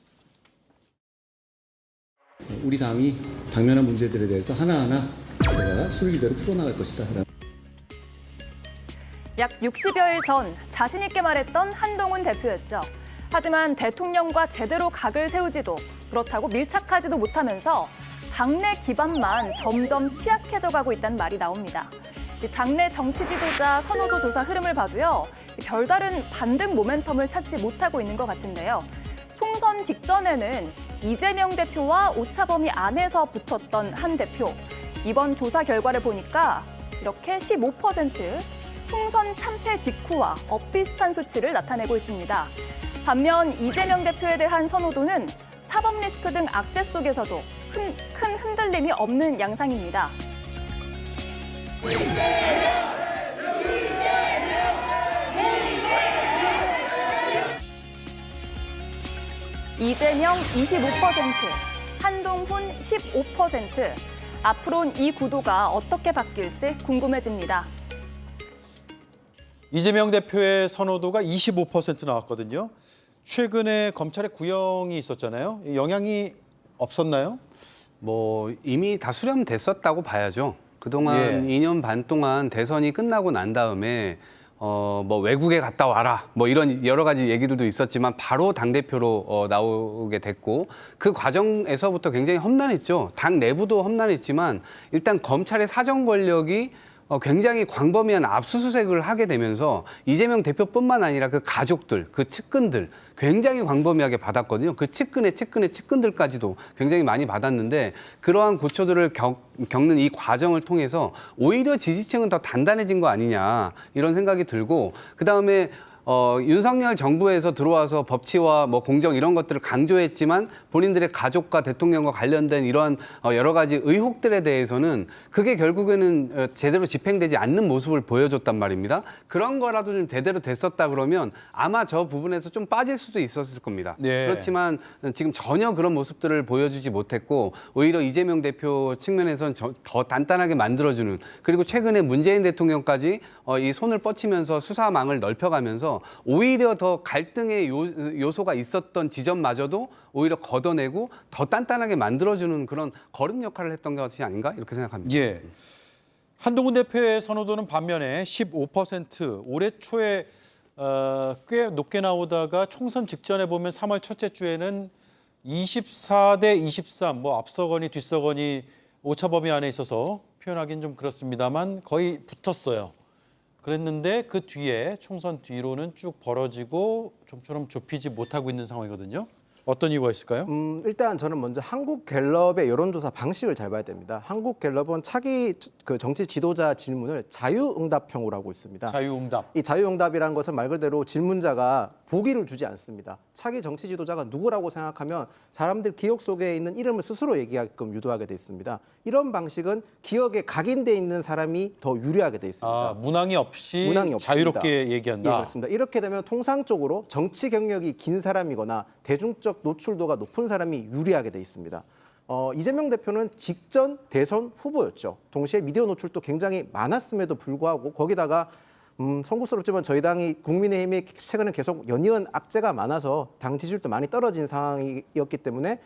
우리 당이 당면한 문제들에 대해서 하나하나 제가 순리대로 풀어나갈 것이다. 약 60여일 전 자신 있게 말했던 한동훈 대표였죠. 하지만 대통령과 제대로 각을 세우지도 그렇다고 밀착하지도 못하면서 당내 기반만 점점 취약해져 가고 있다는 말이 나옵니다. 장내 정치 지도자 선호도 조사 흐름을 봐도요. 별다른 반등 모멘텀을 찾지 못하고 있는 것 같은데요. 총선 직전에는 이재명 대표와 오차범위 안에서 붙었던 한 대표. 이번 조사 결과를 보니까 이렇게 15%, 총선 참패 직후와 엇비슷한 수치를 나타내고 있습니다. 반면 이재명 대표에 대한 선호도는 사법 리스크 등 악재 속에서도 큰 흔들림이 없는 양상입니다. 이재명 25%, 한동훈 15%. 앞으로는 이 구도가 어떻게 바뀔지 궁금해집니다. 이재명 대표의 선호도가 25% 나왔거든요. 최근에 검찰의 구형이 있었잖아요. 영향이 없었나요? 뭐 이미 다 수렴됐었다고 봐야죠. 그동안 2년 반 동안 대선이 끝나고 난 다음에 뭐 외국에 갔다 와라 뭐 이런 여러 가지 얘기들도 있었지만 바로 당대표로 나오게 됐고 그 과정에서부터 굉장히 험난했죠. 당 내부도 험난했지만 일단 검찰의 사정 권력이 굉장히 광범위한 압수수색을 하게 되면서 이재명 대표뿐만 아니라 그 가족들, 그 측근들 굉장히 광범위하게 받았거든요. 그 측근들까지도 굉장히 많이 받았는데 그러한 고초들을 겪는 이 과정을 통해서 오히려 지지층은 더 단단해진 거 아니냐 이런 생각이 들고 그다음에 윤석열 정부에서 들어와서 법치와 뭐 공정 이런 것들을 강조했지만 본인들의 가족과 대통령과 관련된 이러한 여러 가지 의혹들에 대해서는 그게 결국에는 제대로 집행되지 않는 모습을 보여줬단 말입니다. 그런 거라도 좀 제대로 됐었다 그러면 아마 저 부분에서 좀 빠질 수도 있었을 겁니다. 네. 그렇지만 지금 전혀 그런 모습들을 보여주지 못했고 오히려 이재명 대표 측면에서는 더 단단하게 만들어주는, 그리고 최근에 문재인 대통령까지 이 손을 뻗치면서 수사망을 넓혀가면서 오히려 더 갈등의 요소가 있었던 지점마저도 오히려 걷어내고 더 단단하게 만들어주는 그런 거름 역할을 했던 것이 아닌가 이렇게 생각합니다. 예. 한동훈 대표의 선호도는 반면에 15%, 올해 초에 꽤 높게 나오다가 총선 직전에 보면 3월 첫째 주에는 24대 23, 뭐 앞서거니 뒤서거니 오차범위 안에 있어서 표현하기는 좀 그렇습니다만 거의 붙었어요. 그랬는데 그 뒤에 총선 뒤로는 쭉 벌어지고 좀처럼 좁히지 못하고 있는 상황이거든요. 어떤 이유가 있을까요? 일단 저는 먼저 한국갤럽의 여론조사 방식을 잘 봐야 됩니다. 한국갤럽은 차기 그 정치 지도자 질문을 자유응답형으로 하고 있습니다. 자유응답. 이 자유응답이라는 것은 말 그대로 질문자가 보기를 주지 않습니다. 차기 정치 지도자가 누구라고 생각하면 사람들 기억 속에 있는 이름을 스스로 얘기하게끔 유도하게 돼 있습니다. 이런 방식은 기억에 각인돼 있는 사람이 더 유리하게 돼 있습니다. 아, 문항이 없이 문항이 없습니다. 자유롭게 얘기한다. 예, 그렇습니다. 이렇게 되면 통상적으로 정치 경력이 긴 사람이거나 대중적 노출도가 높은 사람이 유리하게 돼 있습니다. 이재명 대표는 직전 대선 후보였죠. 동시에 미디어 노출도 굉장히 많았음에도 불구하고 거기다가 송구스럽지만 저희 당이 국민의힘이 최근에 계속 연이은 악재가 많아서 당 지지율도 많이 떨어진 상황이었기 때문에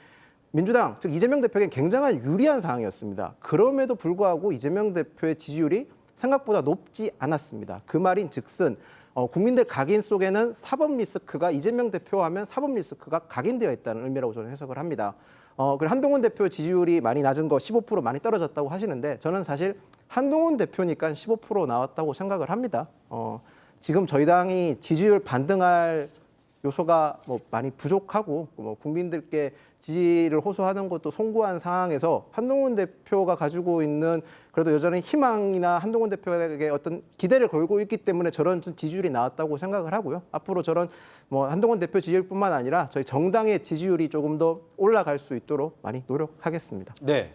민주당, 즉 이재명 대표에겐 굉장한 유리한 상황이었습니다. 그럼에도 불구하고 이재명 대표의 지지율이 생각보다 높지 않았습니다. 그 말인 즉슨 국민들 각인 속에는 사법 리스크가 이재명 대표 하면 사법 리스크가 각인되어 있다는 의미라고 저는 해석을 합니다. 그리고 한동훈 대표 지지율이 많이 낮은 거 15% 많이 떨어졌다고 하시는데 저는 사실 한동훈 대표니까 15% 나왔다고 생각을 합니다. 지금 저희 당이 지지율 반등할 요소가 뭐 많이 부족하고 뭐 국민들께 지지를 호소하는 것도 송구한 상황에서 한동훈 대표가 가지고 있는 그래도 여전히 희망이나 한동훈 대표에게 어떤 기대를 걸고 있기 때문에 저런 지지율이 나왔다고 생각을 하고요. 앞으로 저런 뭐 한동훈 대표 지지율뿐만 아니라 저희 정당의 지지율이 조금 더 올라갈 수 있도록 많이 노력하겠습니다. 네.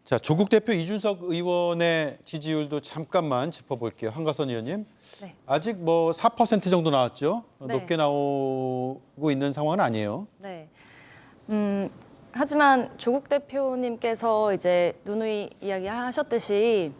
자, 조국 대표 이준석 의원의 지지율도 잠깐만 짚어볼게요. 한가선 의원님. 네. 아직 뭐 4% 정도 나왔죠? 네. 높게 나오고 있는 상황은 아니에요. 네. 하지만 조국 대표님께서 이제 누누이 이야기하셨듯이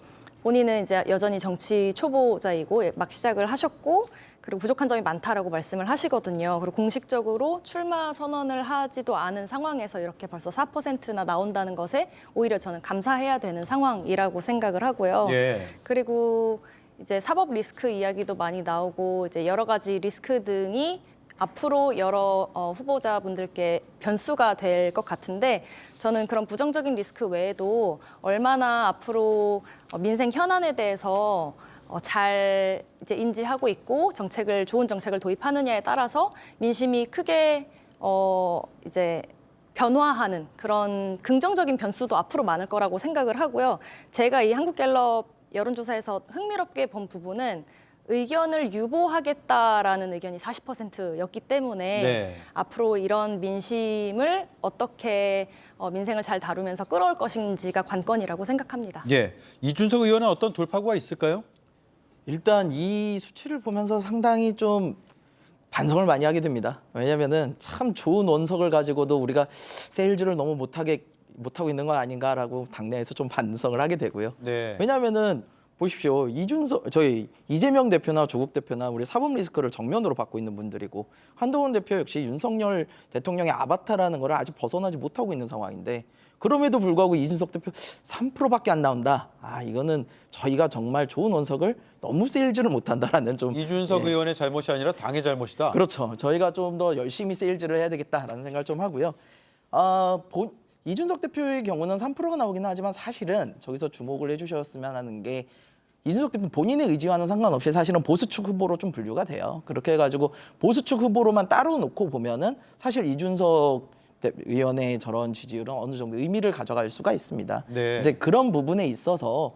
본인은 이제 여전히 정치 초보자이고 막 시작을 하셨고 그리고 부족한 점이 많다라고 말씀을 하시거든요. 그리고 공식적으로 출마 선언을 하지도 않은 상황에서 이렇게 벌써 4%나 나온다는 것에 오히려 저는 감사해야 되는 상황이라고 생각을 하고요. 예. 그리고 이제 사법 리스크 이야기도 많이 나오고 이제 여러 가지 리스크 등이 앞으로 여러 후보자분들께 변수가 될 것 같은데 저는 그런 부정적인 리스크 외에도 얼마나 앞으로 민생 현안에 대해서 잘 이제 인지하고 있고 좋은 정책을 도입하느냐에 따라서 민심이 크게 이제 변화하는 그런 긍정적인 변수도 앞으로 많을 거라고 생각을 하고요. 제가 이 한국갤럽 여론조사에서 흥미롭게 본 부분은 의견을 유보하겠다라는 의견이 40%였기 때문에 네. 앞으로 이런 민심을 어떻게 민생을 잘 다루면서 끌어올 것인지가 관건이라고 생각합니다. 예. 이준석 의원은 어떤 돌파구가 있을까요? 일단 이 수치를 보면서 상당히 좀 반성을 많이 하게 됩니다. 왜냐하면은 참 좋은 원석을 가지고도 우리가 세일즈를 너무 못하고 있는 건 아닌가라고 당내에서 좀 반성을 하게 되고요. 네. 왜냐하면은 보십시오. 저희 이재명 대표나 조국 대표나 우리 사법 리스크를 정면으로 받고 있는 분들이고 한동훈 대표 역시 윤석열 대통령의 아바타라는 걸 아직 벗어나지 못하고 있는 상황인데 그럼에도 불구하고 이준석 대표 3%밖에 안 나온다. 이거는 저희가 정말 좋은 원석을 너무 세일즈를 못한다라는 좀 이준석 의원의 잘못이 아니라 당의 잘못이다. 그렇죠. 저희가 좀 더 열심히 세일즈를 해야 되겠다라는 생각을 좀 하고요. 이준석 대표의 경우는 3%가 나오기는 하지만 사실은 저기서 주목을 해주셨으면 하는 게 이준석 대표 본인의 의지와는 상관없이 사실은 보수축 후보로 좀 분류가 돼요. 그렇게 해가지고 보수축 후보로만 따로 놓고 보면은 사실 이준석 의원의 저런 지지율은 어느 정도 의미를 가져갈 수가 있습니다. 네. 이제 그런 부분에 있어서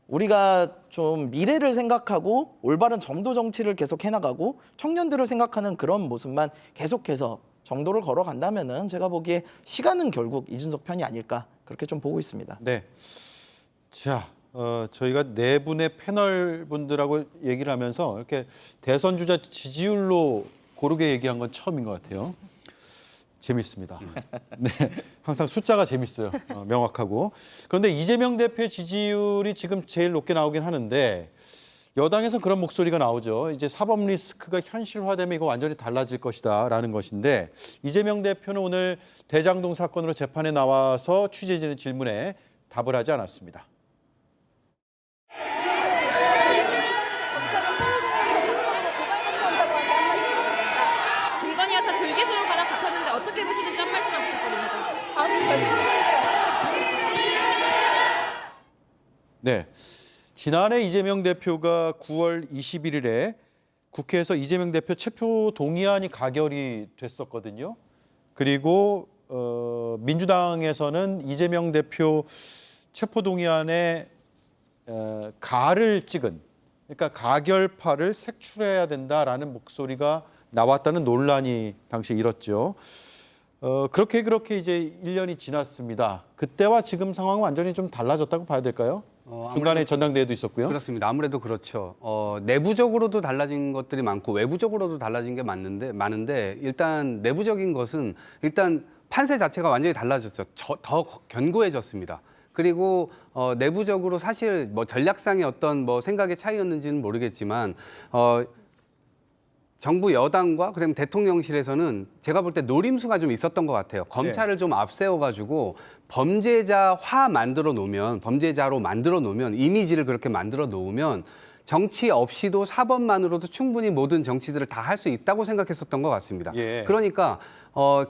우리가 좀 미래를 생각하고 올바른 정도 정치를 계속 해나가고 청년들을 생각하는 그런 모습만 계속해서 정도를 걸어간다면은 제가 보기에 시간은 결국 이준석 편이 아닐까 그렇게 좀 보고 있습니다. 네. 자, 저희가 네 분의 패널 분들하고 얘기를 하면서 이렇게 대선 주자 지지율로 고르게 얘기한 건 처음인 것 같아요. 재밌습니다. 네, 항상 숫자가 재밌어요. 명확하고. 그런데 이재명 대표의 지지율이 지금 제일 높게 나오긴 하는데 여당에서 그런 목소리가 나오죠. 이제 사법 리스크가 현실화되면 이거 완전히 달라질 것이다라는 것인데 이재명 대표는 오늘 대장동 사건으로 재판에 나와서 취재진의 질문에 답을 하지 않았습니다. 김건희 여사 불기소로 가닥 잡혔는데 어떻게 보시는지 한 말씀만 부탁드립니다. 다음 주 결심하세요. 네. 지난해 이재명 대표가 9월 21일에 국회에서 이재명 대표 체포 동의안이 가결이 됐었거든요. 그리고 민주당에서는 이재명 대표 체포 동의안에 가를 찍은, 그러니까 가결파를 색출해야 된다라는 목소리가 나왔다는 논란이 당시에 일었죠. 그렇게 이제 1년이 지났습니다. 그때와 지금 상황은 완전히 좀 달라졌다고 봐야 될까요? 중간에 전당대회도 있었고요. 그렇습니다. 아무래도 그렇죠. 내부적으로도 달라진 것들이 많고 외부적으로도 달라진 게 많은데 일단 내부적인 것은 일단 판세 자체가 완전히 달라졌죠. 더 견고해졌습니다. 그리고 내부적으로 사실 뭐 전략상의 어떤 뭐 생각의 차이였는지는 모르겠지만 정부 여당과 그다음에 대통령실에서는 제가 볼 때 노림수가 좀 있었던 것 같아요. 검찰을 좀 앞세워가지고 범죄자로 만들어 놓으면 이미지를 그렇게 만들어 놓으면 정치 없이도 사법만으로도 충분히 모든 정치들을 다 할 수 있다고 생각했었던 것 같습니다. 예. 그러니까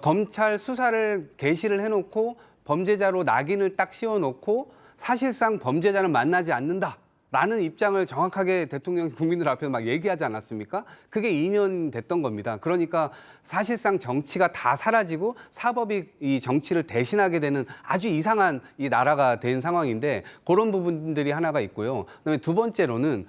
검찰 수사를 개시를 해놓고 범죄자로 낙인을 딱 씌워놓고 사실상 범죄자는 만나지 않는다. 라는 입장을 정확하게 대통령이 국민들 앞에서 막 얘기하지 않았습니까? 그게 2년 됐던 겁니다. 그러니까 사실상 정치가 다 사라지고 사법이 이 정치를 대신하게 되는 아주 이상한 이 나라가 된 상황인데 그런 부분들이 하나가 있고요. 그다음에 두 번째로는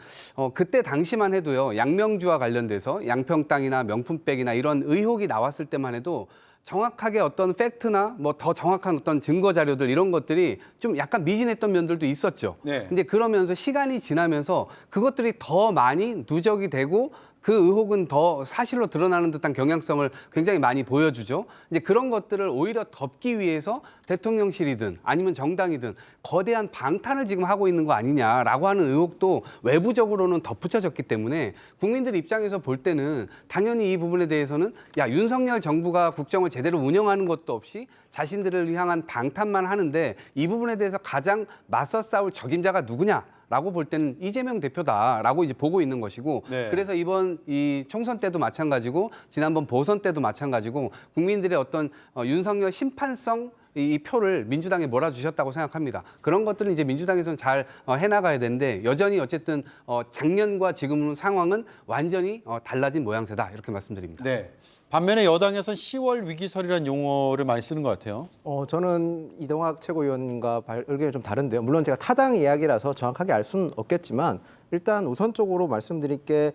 그때 당시만 해도요. 양명주와 관련돼서 양평 땅이나 명품백이나 이런 의혹이 나왔을 때만 해도 정확하게 어떤 팩트나 뭐 더 정확한 어떤 증거 자료들 이런 것들이 좀 약간 미진했던 면들도 있었죠. 네. 근데 그러면서 시간이 지나면서 그것들이 더 많이 누적이 되고 그 의혹은 더 사실로 드러나는 듯한 경향성을 굉장히 많이 보여주죠. 이제 그런 것들을 오히려 덮기 위해서 대통령실이든 아니면 정당이든 거대한 방탄을 지금 하고 있는 거 아니냐라고 하는 의혹도 외부적으로는 덧붙여졌기 때문에 국민들 입장에서 볼 때는 당연히 이 부분에 대해서는 야, 윤석열 정부가 국정을 제대로 운영하는 것도 없이 자신들을 향한 방탄만 하는데 이 부분에 대해서 가장 맞서 싸울 적임자가 누구냐? 라고 볼 때는 이재명 대표다라고 이제 보고 있는 것이고 네. 그래서 이번 이 총선 때도 마찬가지고 지난번 보선 때도 마찬가지고 국민들의 어떤 윤석열 심판성 이 표를 민주당에 몰아주셨다고 생각합니다. 그런 것들은 이제 민주당에서는 잘 해나가야 되는데 여전히 어쨌든 작년과 지금 상황은 완전히 달라진 모양새다 이렇게 말씀드립니다. 네. 반면에 여당에서는 10월 위기설이라는 용어를 많이 쓰는 것 같아요. 저는 이동학 최고위원과 의견이 좀 다른데요. 물론 제가 타당 이야기라서 정확하게 알 수는 없겠지만 일단 우선적으로 말씀드릴 게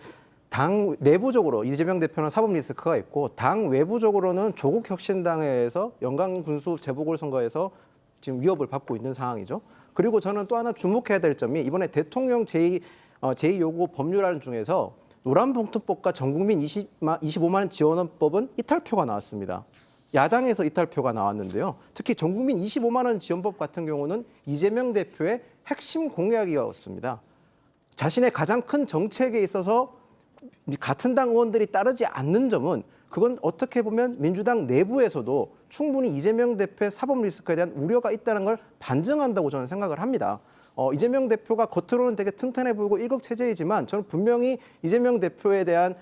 당 내부적으로 이재명 대표는 사법 리스크가 있고 당 외부적으로는 조국 혁신당에서 영광 군수 재보궐선거에서 지금 위협을 받고 있는 상황이죠. 그리고 저는 또 하나 주목해야 될 점이 이번에 대통령 제2요구 법률안 중에서 노란봉투법과 전국민 25만 원 지원법은 이탈표가 나왔습니다. 야당에서 이탈표가 나왔는데요. 특히 전국민 25만 원 지원법 같은 경우는 이재명 대표의 핵심 공약이었습니다. 자신의 가장 큰 정책에 있어서 같은 당 의원들이 따르지 않는 점은 그건 어떻게 보면 민주당 내부에서도 충분히 이재명 대표의 사법 리스크에 대한 우려가 있다는 걸 반증한다고 저는 생각을 합니다. 이재명 대표가 겉으로는 되게 튼튼해 보이고 일국체제이지만 저는 분명히 이재명 대표에 대한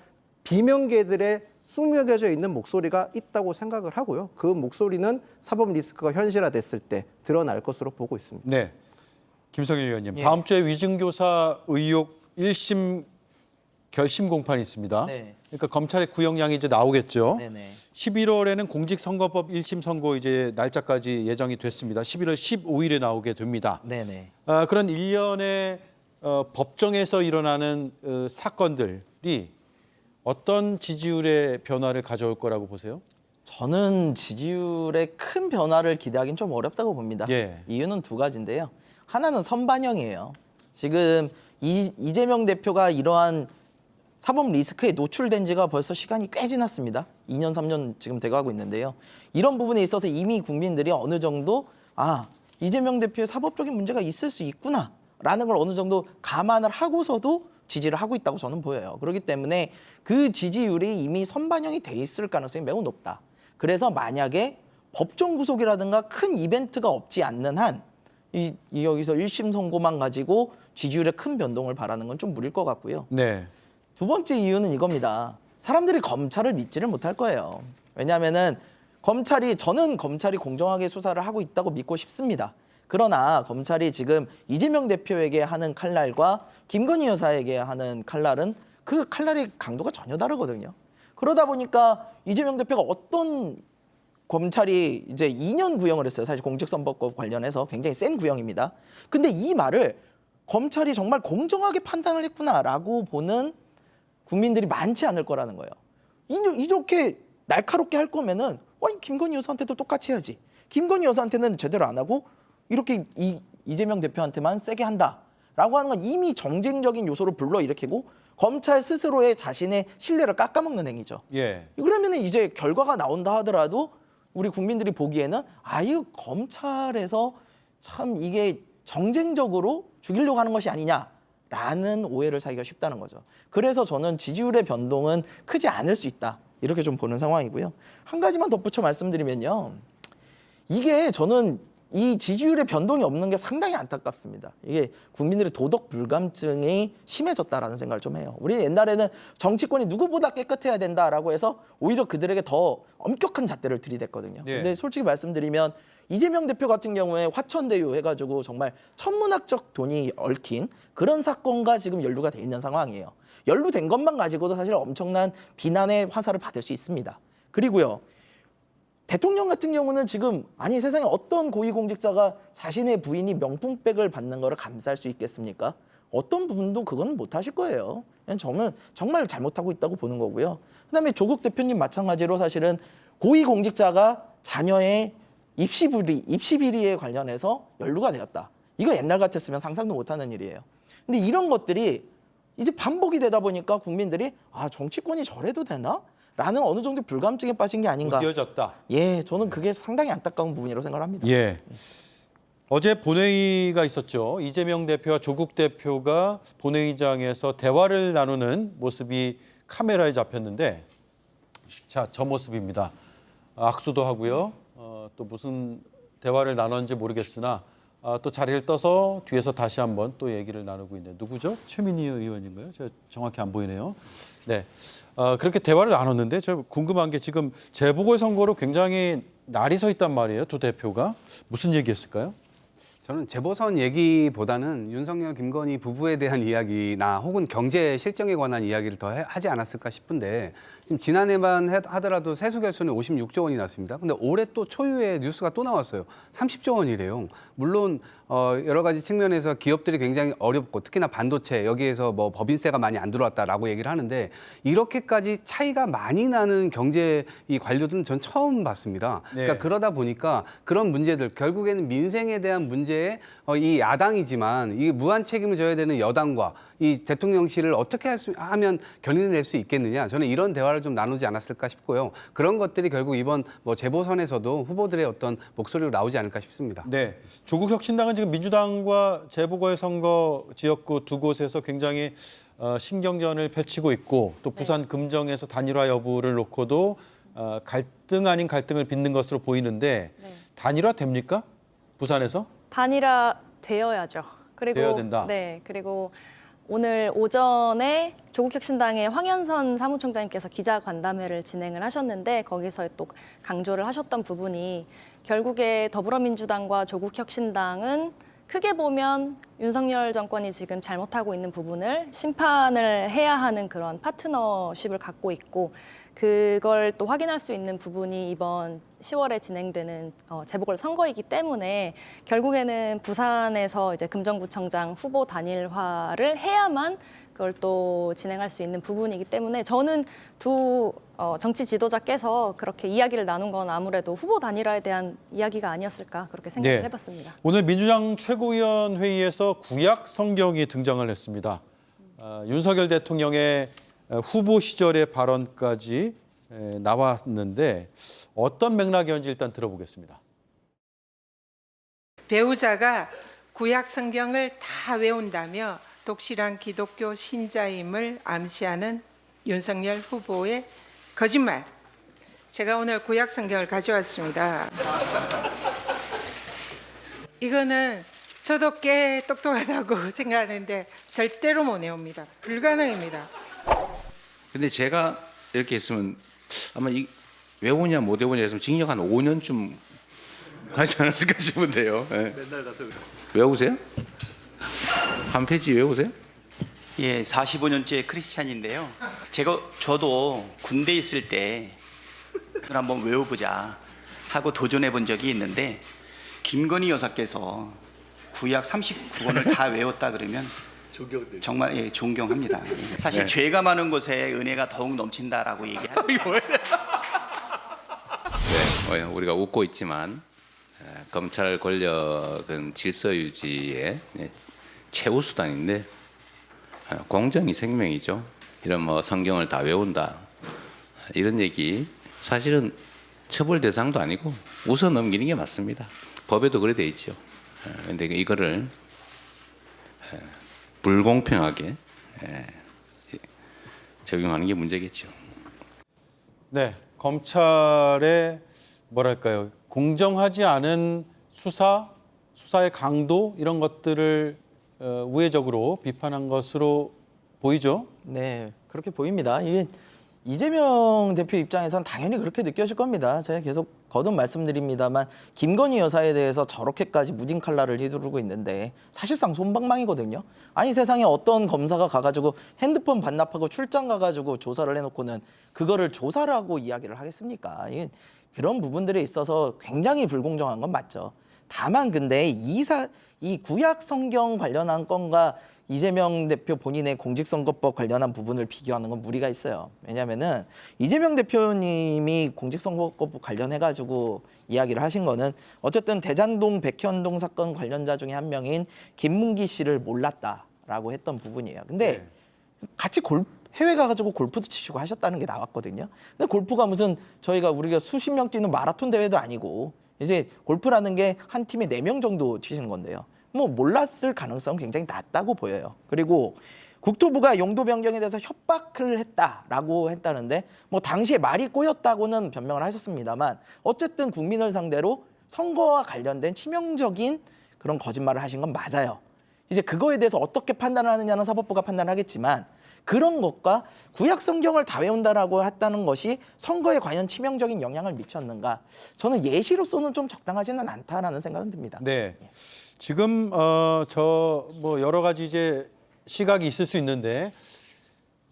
비명계들의 숙명해져 있는 목소리가 있다고 생각을 하고요. 그 목소리는 사법 리스크가 현실화됐을 때 드러날 것으로 보고 있습니다. 네. 김성일 의원님, 예. 다음 주에 위증교사 의혹 1심 결심 공판이 있습니다. 네. 그러니까 검찰의 구형량이 이제 나오겠죠. 네네. 11월에는 공직선거법 1심 선고 이제 날짜까지 예정이 됐습니다. 11월 15일에 나오게 됩니다. 네네. 그런 일련의 법정에서 일어나는 사건들이 어떤 지지율의 변화를 가져올 거라고 보세요? 저는 지지율에 큰 변화를 기대하기는 좀 어렵다고 봅니다. 예. 이유는 두 가지인데요. 하나는 선반영이에요. 지금 이재명 대표가 이러한 사법 리스크에 노출된 지가 벌써 시간이 꽤 지났습니다. 2년, 3년 지금 돼가고 있는데요. 이런 부분에 있어서 이미 국민들이 어느 정도 이재명 대표의 사법적인 문제가 있을 수 있구나라는 걸 어느 정도 감안을 하고서도 지지를 하고 있다고 저는 보여요. 그렇기 때문에 그 지지율이 이미 선반영이 돼 있을 가능성이 매우 높다. 그래서 만약에 법정 구속이라든가 큰 이벤트가 없지 않는 한 여기서 1심 선고만 가지고 지지율에 큰 변동을 바라는 건 좀 무리일 것 같고요. 네. 두 번째 이유는 이겁니다. 사람들이 검찰을 믿지를 못할 거예요. 왜냐하면은 저는 검찰이 공정하게 수사를 하고 있다고 믿고 싶습니다. 그러나 검찰이 지금 이재명 대표에게 하는 칼날과 김건희 여사에게 하는 칼날은 그 칼날의 강도가 전혀 다르거든요. 그러다 보니까 이재명 대표가 어떤 검찰이 이제 2년 구형을 했어요. 사실 공직선거법 관련해서 굉장히 센 구형입니다. 근데 이 말을 검찰이 정말 공정하게 판단을 했구나라고 보는 국민들이 많지 않을 거라는 거예요. 이렇게 날카롭게 할 거면은 김건희 여사한테도 똑같이 해야지. 김건희 여사한테는 제대로 안 하고 이렇게 이재명 대표한테만 세게 한다라고 하는 건 이미 정쟁적인 요소를 불러일으키고 검찰 스스로의 자신의 신뢰를 깎아먹는 행위죠. 예. 그러면은 이제 결과가 나온다 하더라도 우리 국민들이 보기에는 이거 검찰에서 참 이게 정쟁적으로 죽이려고 하는 것이 아니냐라는 오해를 사기가 쉽다는 거죠. 그래서 저는 지지율의 변동은 크지 않을 수 있다. 이렇게 좀 보는 상황이고요. 한 ga지만 덧붙여 말씀드리면요. 이게 저는 이 지지율의 변동이 없는 게 상당히 안타깝습니다. 이게 국민들의 도덕 불감증이 심해졌다라는 생각을 좀 해요. 우리 옛날에는 정치권이 누구보다 깨끗해야 된다라고 해서 오히려 그들에게 더 엄격한 잣대를 들이댔거든요. 네. 근데 솔직히 말씀드리면 이재명 대표 같은 경우에 화천대유 해가지고 정말 천문학적 돈이 얽힌 그런 사건과 지금 연루가 돼 있는 상황이에요. 연루된 것만 가지고도 사실 엄청난 비난의 화살을 받을 수 있습니다. 그리고요. 대통령 같은 경우는 지금 세상에 어떤 고위공직자가 자신의 부인이 명품백을 받는 거를 감사할 수 있겠습니까? 어떤 분도 그건 못 하실 거예요. 그냥 정말 잘못하고 있다고 보는 거고요. 그다음에 조국 대표님 마찬가지로 사실은 고위공직자가 자녀의 입시 비리에 관련해서 연루가 되었다. 이거 옛날 같았으면 상상도 못하는 일이에요. 근데 이런 것들이 이제 반복이 되다 보니까 국민들이 정치권이 저래도 되나? 라는 어느 정도 불감증에 빠진 게 아닌가. 무뎌졌다. 예, 저는 그게 상당히 안타까운 부분이라고 생각합니다. 예. 어제 본회의가 있었죠. 이재명 대표와 조국 대표가 본회의장에서 대화를 나누는 모습이 카메라에 잡혔는데, 자, 저 모습입니다. 악수도 하고요. 또 무슨 대화를 나눴는지 모르겠으나 또 자리를 떠서 뒤에서 다시 한번 또 얘기를 나누고 있는 누구죠? 최민희 의원인가요? 제가 정확히 안 보이네요. 네, 그렇게 대화를 나눴는데 저 궁금한 게 지금 재보궐선거로 굉장히 날이 서 있단 말이에요. 두 대표가 무슨 얘기했을까요? 저는 재보선 얘기보다는 윤석열, 김건희 부부에 대한 이야기나 혹은 경제 실정에 관한 이야기를 더 하지 않았을까 싶은데 지금 지난해만 하더라도 세수 결손이 56조 원이 났습니다. 근데 올해 또 초유의 뉴스가 또 나왔어요. 30조 원이래요. 물론 여러 가지 측면에서 기업들이 굉장히 어렵고 특히나 반도체 여기에서 뭐 법인세가 많이 안 들어왔다라고 얘기를 하는데 이렇게까지 차이가 많이 나는 경제 이 관료들은 전 처음 봤습니다. 네. 그러니까 그러다 보니까 그런 문제들 결국에는 민생에 대한 문제에 이 야당이지만 이 무한 책임을 져야 되는 여당과 이 대통령실을 어떻게 하면 견인해낼 수 있겠느냐. 저는 이런 대화를 좀 나누지 않았을까 싶고요. 그런 것들이 결국 이번 재보선에서도 후보들의 어떤 목소리로 나오지 않을까 싶습니다. 네, 조국 혁신당은 지금 민주당과 재보궐선거 지역구 두 곳에서 굉장히 신경전을 펼치고 있고 또 부산 금정에서 단일화 여부를 놓고도 갈등 아닌 갈등을 빚는 것으로 보이는데 단일화 됩니까? 부산에서? 단일화 되어야죠. 그리고 되어야 된다. 네, 그리고 오늘 오전에 조국혁신당의 황현선 사무총장님께서 기자간담회를 진행을 하셨는데 거기서 또 강조를 하셨던 부분이 결국에 더불어민주당과 조국혁신당은 크게 보면 윤석열 정권이 지금 잘못하고 있는 부분을 심판을 해야 하는 그런 파트너십을 갖고 있고 그걸 또 확인할 수 있는 부분이 이번 10월에 진행되는 재보궐선거이기 때문에 결국에는 부산에서 이제 금정구청장 후보 단일화를 해야만 그걸 또 진행할 수 있는 부분이기 때문에 저는 두 정치 지도자께서 그렇게 이야기를 나눈 건 아무래도 후보 단일화에 대한 이야기가 아니었을까 그렇게 생각을 해봤습니다. 오늘 민주당 최고위원 회의에서 구약 성경이 등장을 했습니다. 윤석열 대통령의 후보 시절의 발언까지 나왔는데 어떤 맥락이었는지 일단 들어보겠습니다. 배우자가 구약 성경을 다 외운다며 독실한 기독교 신자임을 암시하는 윤석열 후보의 거짓말. 제가 오늘 구약 성경을 가져왔습니다. 이거는 저도 꽤 똑똑하다고 생각하는데 절대로 못 외웁니다. 불가능입니다. 근데 제가 이렇게 했으면 아마 외우냐 못 외우냐 했으면 징역 한 5년쯤 하지 않았을까 싶은데요. 네. 맨날 가서 외우세요? 한 페이지 외우세요? 예, 45년째 크리스찬인데요. 저도 군대 있을 때 한번 외워보자 하고 도전해 본 적이 있는데 김건희 여사께서 구약 39권을 다 외웠다 그러면 정말 존경합니다. 사실 죄가 많은 곳에 은혜가 더욱 넘친다라고 얘기하고 우리가 웃고 있지만 검찰 권력은 질서 유지의 최후 수단인데 공정이 생명이죠. 이런 성경을 다 외운다 이런 얘기 사실은 처벌 대상도 아니고 웃어 넘기는 게 맞습니다. 법에도 그래 돼 있죠. 그런데 이거를 불공평하게 적용하는 게 문제겠죠. 네, 검찰의 뭐랄까요, 공정하지 않은 수사의 강도 이런 것들을 우회적으로 비판한 것으로 보이죠? 네, 그렇게 보입니다. 이게 이재명 대표 입장에선 당연히 그렇게 느껴질 겁니다. 제가 계속 거듭 말씀드립니다만 김건희 여사에 대해서 저렇게까지 무딘 칼날을 휘두르고 있는데 사실상 솜방망이거든요. 아니 세상에 어떤 검사가 가가지고 핸드폰 반납하고 출장 가가지고 조사를 해놓고는 그거를 조사라고 이야기를 하겠습니까? 그런 부분들에 있어서 굉장히 불공정한 건 맞죠. 다만 근데 이 구약 성경 관련한 건과 이재명 대표 본인의 공직선거법 관련한 부분을 비교하는 건 무리가 있어요. 왜냐하면은 이재명 대표님이 공직선거법 관련해가지고 이야기를 하신 거는 어쨌든 대장동 백현동 사건 관련자 중에 한 명인 김문기 씨를 몰랐다라고 했던 부분이에요. 근데 같이 해외 가가지고 골프도 치시고 하셨다는 게 나왔거든요. 근데 골프가 무슨 우리가 수십 명 뛰는 마라톤 대회도 아니고 이제 골프라는 게 한 팀에 4명 정도 치시는 건데요. 몰랐을 가능성은 굉장히 낮다고 보여요. 그리고 국토부가 용도 변경에 대해서 협박을 했다라고 했다는데 당시에 말이 꼬였다고는 변명을 하셨습니다만 어쨌든 국민을 상대로 선거와 관련된 치명적인 그런 거짓말을 하신 건 맞아요. 이제 그거에 대해서 어떻게 판단을 하느냐는 사법부가 판단하겠지만 그런 것과 구약 성경을 다 외운다라고 했다는 것이 선거에 과연 치명적인 영향을 미쳤는가? 저는 예시로서는 좀 적당하지는 않다라는 생각은 듭니다. 네. 지금 여러 가지 이제 시각이 있을 수 있는데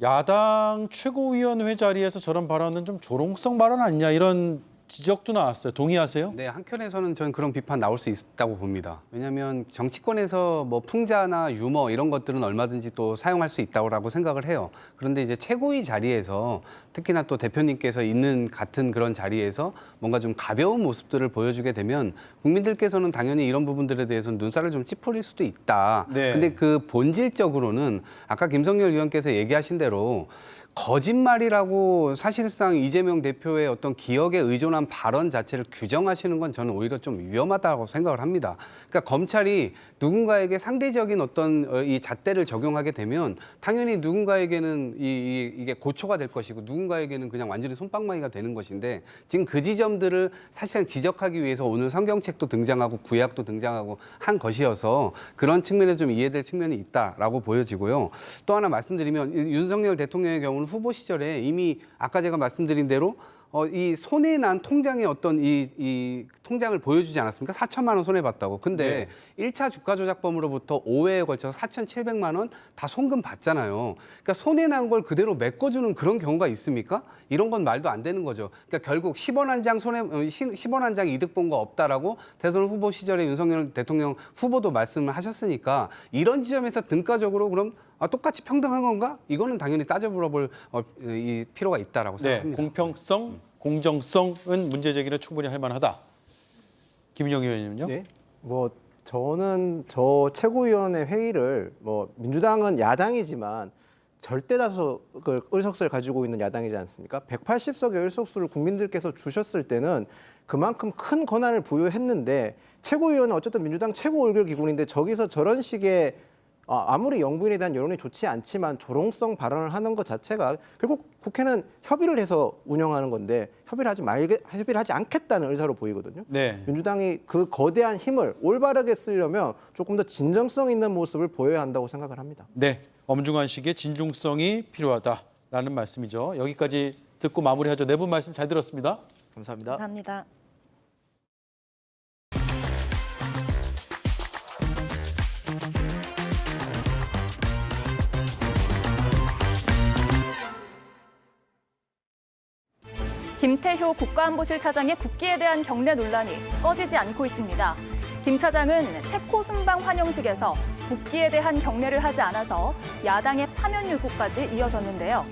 야당 최고위원회 자리에서 저런 발언은 좀 조롱성 발언 아니냐 이런 지적도 나왔어요. 동의하세요? 네, 한켠에서는 저는 그런 비판 나올 수 있다고 봅니다. 왜냐하면 정치권에서 풍자나 유머 이런 것들은 얼마든지 또 사용할 수 있다고 생각을 해요. 그런데 이제 최고위 자리에서 특히나 또 대표님께서 있는 같은 그런 자리에서 뭔가 좀 가벼운 모습들을 보여주게 되면 국민들께서는 당연히 이런 부분들에 대해서는 눈살을 좀 찌푸릴 수도 있다. 네. 근데 그 본질적으로는 아까 김성렬 의원께서 얘기하신 대로 거짓말이라고 사실상 이재명 대표의 어떤 기억에 의존한 발언 자체를 규정하시는 건 저는 오히려 좀 위험하다고 생각을 합니다. 그러니까 검찰이 누군가에게 상대적인 어떤 이 잣대를 적용하게 되면 당연히 누군가에게는 이게 고초가 될 것이고 누군가에게는 그냥 완전히 솜방망이가 되는 것인데 지금 그 지점들을 사실상 지적하기 위해서 오늘 성경책도 등장하고 구약도 등장하고 한 것이어서 그런 측면에서 좀 이해될 측면이 있다라고 보여지고요. 또 하나 말씀드리면 윤석열 대통령의 경우는 후보 시절에 이미 아까 제가 말씀드린 대로 이 손에 난 통장의 어떤 이 통장을 보여주지 않았습니까? 4천만 원 손해봤다고. 근데 1차 주가 조작범으로부터 5회에 걸쳐서 4,700만 원 다 송금 받잖아요. 그러니까 손해난 걸 그대로 메꿔주는 그런 경우가 있습니까? 이런 건 말도 안 되는 거죠. 그러니까 결국 10원 한 장 10원 한 장 이득 본 거 없다라고 대선 후보 시절에 윤석열 대통령 후보도 말씀을 하셨으니까 이런 지점에서 등가적으로 그럼 똑같이 평등한 건가? 이거는 당연히 따져 물어볼 이 필요가 있다라고 생각합니다. 공평성, 공정성은 문제 제기는 충분히 할 만하다. 김인영 의원님은요? 네. 저는 저 최고위원회 회의를 민주당은 야당이지만 절대 다수 의석수를 가지고 있는 야당이지 않습니까? 180석의 의석수를 국민들께서 주셨을 때는 그만큼 큰 권한을 부여했는데 최고위원은 어쨌든 민주당 최고 의결 기구인데 저기서 저런 식의 아무리 영부인에 대한 여론이 좋지 않지만 조롱성 발언을 하는 것 자체가 결국 국회는 협의를 해서 운영하는 건데 협의를 하지 않겠다는 의사로 보이거든요. 네. 민주당이 그 거대한 힘을 올바르게 쓰려면 조금 더 진정성 있는 모습을 보여야 한다고 생각을 합니다. 네, 엄중한 시기에 진중성이 필요하다라는 말씀이죠. 여기까지 듣고 마무리하죠. 네 분 말씀 잘 들었습니다. 감사합니다. 감사합니다. 김태효 국가안보실 차장의 국기에 대한 경례 논란이 꺼지지 않고 있습니다. 김 차장은 체코 순방 환영식에서 국기에 대한 경례를 하지 않아서 야당의 파면 요구까지 이어졌는데요.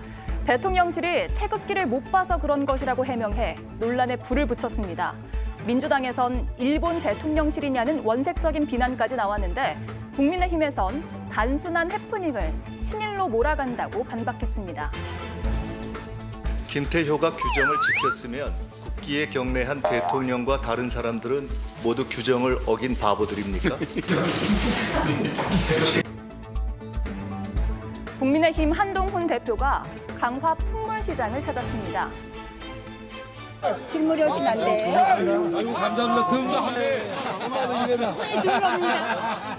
대통령실이 태극기를 못 봐서 그런 것이라고 해명해 논란에 불을 붙였습니다. 민주당에선 일본 대통령실이냐는 원색적인 비난까지 나왔는데 국민의힘에선 단순한 해프닝을 친일로 몰아간다고 반박했습니다. 김태효가 규정을 지켰으면 국기에 경례한 대통령과 다른 사람들은 모두 규정을 어긴 바보들입니까? 국민의힘 한동훈 대표가 강화 풍물시장을 찾았습니다. 실물이 오시면 안 돼. 아이고, 감사합니다. 금방하네. 손이 들어옵니다.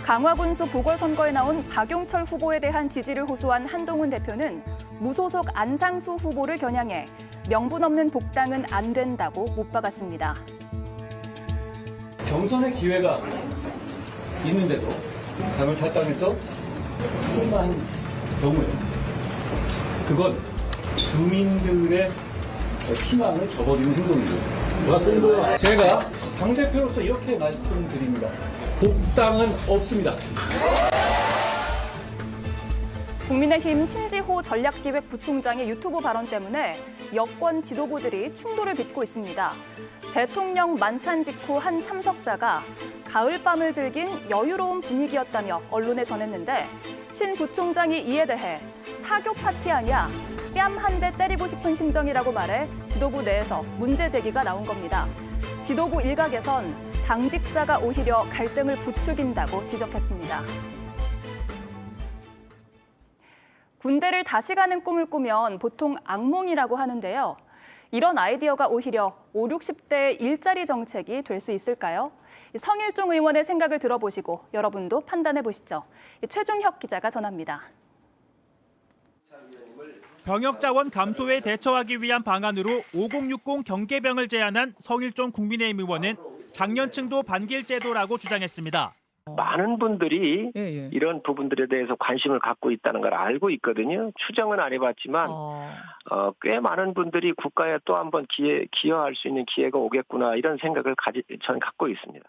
강화군수 보궐선거에 나온 박용철 후보에 대한 지지를 호소한 한동훈 대표는 무소속 안상수 후보를 겨냥해 명분 없는 복당은 안 된다고 못 박았습니다. 경선의 기회가 있는데도 당을 탈당해서 출마한 경우에 그건 주민들의 희망을 저버리는 행동이죠. 맞습니다. 제가 당대표로서 이렇게 말씀드립니다. 복당은 없습니다. 국민의힘 신지호 전략기획부총장의 유튜브 발언 때문에 여권 지도부들이 충돌을 빚고 있습니다. 대통령 만찬 직후 한 참석자가 가을밤을 즐긴 여유로운 분위기였다며 언론에 전했는데 신 부총장이 이에 대해 사교 파티 아니야, 뺨 한 대 때리고 싶은 심정이라고 말해 지도부 내에서 문제 제기가 나온 겁니다. 지도부 일각에선 당직자가 오히려 갈등을 부추긴다고 지적했습니다. 군대를 다시 가는 꿈을 꾸면 보통 악몽이라고 하는데요. 이런 아이디어가 오히려 5, 60대의 일자리 정책이 될 수 있을까요? 성일종 의원의 생각을 들어보시고 여러분도 판단해 보시죠. 최종혁 기자가 전합니다. 병역 자원 감소에 대처하기 위한 방안으로 5060 경계병을 제안한 성일종 국민의힘 의원은 장년층도 반길 제도라고 주장했습니다. 많은 분들이 이런 부분들에 대해서 관심을 갖고 있다는 걸 알고 있거든요. 추정은 안 해봤지만 꽤 많은 분들이 국가에 또 한번 기여할 수 있는 기회가 오겠구나 이런 생각을 저는 갖고 있습니다.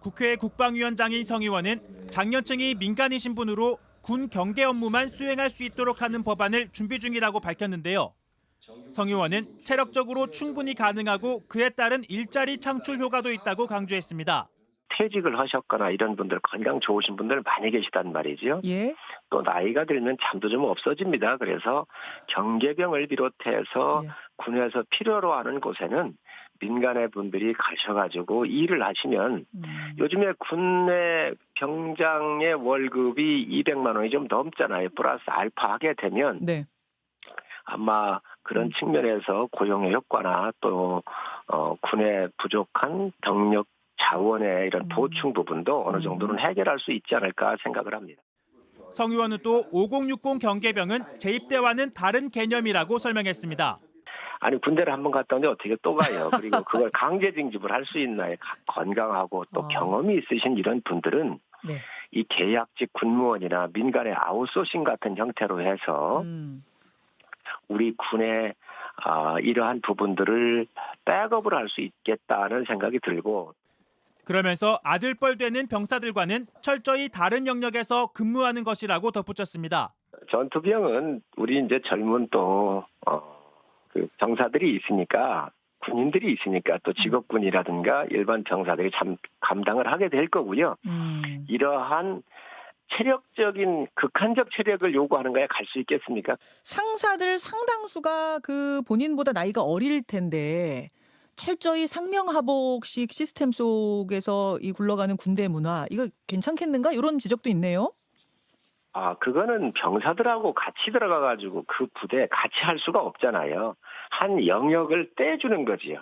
국회 국방위원장인 성 의원은 장년층이 민간이신 분으로 군 경계 업무만 수행할 수 있도록 하는 법안을 준비 중이라고 밝혔는데요. 성 의원은 체력적으로 충분히 가능하고 그에 따른 일자리 창출 효과도 있다고 강조했습니다. 퇴직을 하셨거나 이런 분들 건강 좋으신 분들 많이 계시단 말이죠. 또 나이가 들면 잠도 좀 없어집니다. 그래서 경계병을 비롯해서 군에서 필요로 하는 곳에는 민간의 분들이 가셔가지고 일을 하시면 요즘에 군내 병장의 월급이 200만 원이 좀 넘잖아요. 플러스 알파 하게 되면 아마 그런 측면에서 고용의 효과나 또 군의 부족한 병력 자원의 이런 보충 부분도 어느 정도는 해결할 수 있지 않을까 생각을 합니다. 성 의원은 또 5060 경계병은 재입대와는 다른 개념이라고 설명했습니다. 아니 군대를 한번 갔다 오는데 어떻게 또 가요? 그리고 그걸 강제 징집을 할 수 있나요? 건강하고 또 경험이 있으신 이런 분들은 네. 이 계약직 군무원이나 민간의 아웃소싱 같은 형태로 해서 우리 군의 이러한 부분들을 백업을 할 수 있겠다는 생각이 들고 그러면서 아들뻘 되는 병사들과는 철저히 다른 영역에서 근무하는 것이라고 덧붙였습니다. 전투병은 우리 이제 젊은 또 그 병사들이 있으니까 군인들이 있으니까 또 직업군이라든가 일반 병사들이 참 감당을 하게 될 거고요. 이러한 체력적인 극한적 체력을 요구하는 거에 갈 수 있겠습니까? 상사들 상당수가 그 본인보다 나이가 어릴 텐데 철저히 상명하복식 시스템 속에서 이 굴러가는 군대 문화 이거 괜찮겠는가? 이런 지적도 있네요. 그거는 병사들하고 같이 들어가가지고 그 부대에 같이 할 수가 없잖아요. 한 영역을 떼주는 거지요.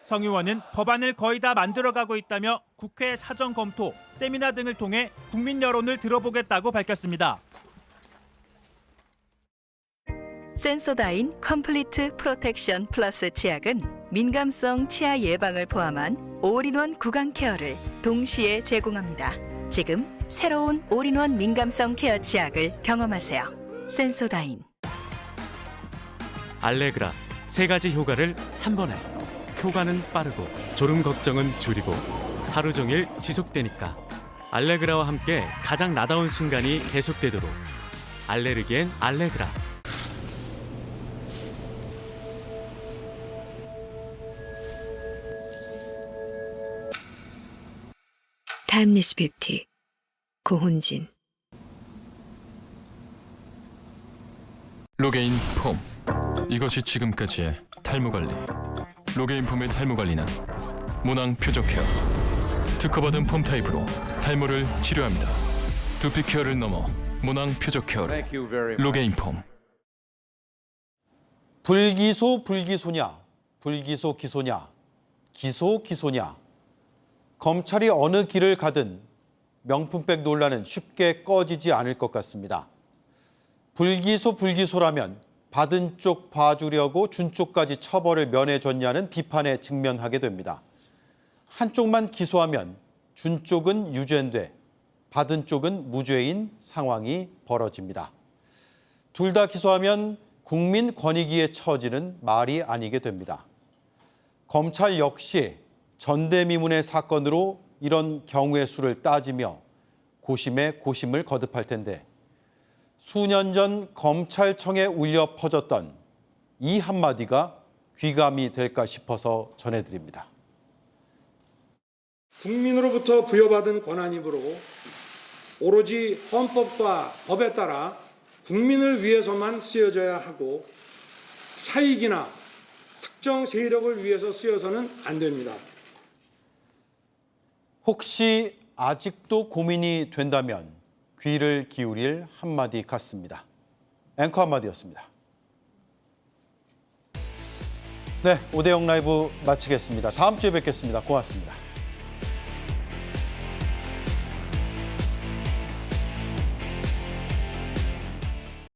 성 의원은 법안을 거의 다 만들어가고 있다며 국회 사전 검토, 세미나 등을 통해 국민 여론을 들어보겠다고 밝혔습니다. 센소다인 컴플리트 프로텍션 플러스 치약은 민감성 치아 예방을 포함한 올인원 구강 케어를 동시에 제공합니다. 지금 새로운 올인원 민감성 케어 치약을 경험하세요. 센소다인. 알레그라 3가지 효과를 한 번에. 효과는 빠르고 졸음 걱정은 줄이고 하루 종일 지속되니까 알레그라와 함께 가장 나다운 순간이 계속되도록 알레르기엔 알레그라. 타임리스 뷰티 고훈진. 로게인 폼. 이것이 지금까지의 탈모 관리. 로게인 폼의 탈모 관리는 모낭 표적 케어. 특허받은 폼 타입으로 탈모를 치료합니다. 두피 케어를 넘어 모낭 표적 케어로. 로게인 폼. 불기소 불기소냐, 불기소 기소냐, 기소 기소냐. 검찰이 어느 길을 가든 명품백 논란은 쉽게 꺼지지 않을 것 같습니다. 불기소 불기소라면 받은 쪽 봐주려고 준 쪽까지 처벌을 면해줬냐는 비판에 직면하게 됩니다. 한쪽만 기소하면 준 쪽은 유죄인데 받은 쪽은 무죄인 상황이 벌어집니다. 둘 다 기소하면 국민 권익위에 처지는 말이 아니게 됩니다. 검찰 역시 전대미문의 사건으로 이런 경우의 수를 따지며 고심에 고심을 거듭할 텐데 수년 전 검찰청에 울려 퍼졌던 이 한마디가 귀감이 될까 싶어서 전해드립니다. 국민으로부터 부여받은 권한이므로 오로지 헌법과 법에 따라 국민을 위해서만 쓰여져야 하고 사익이나 특정 세력을 위해서 쓰여서는 안 됩니다. 혹시 아직도 고민이 된다면 귀를 기울일 한마디 같습니다. 앵커 한마디였습니다. 네, 오대영 라이브 마치겠습니다. 다음 주에 뵙겠습니다. 고맙습니다.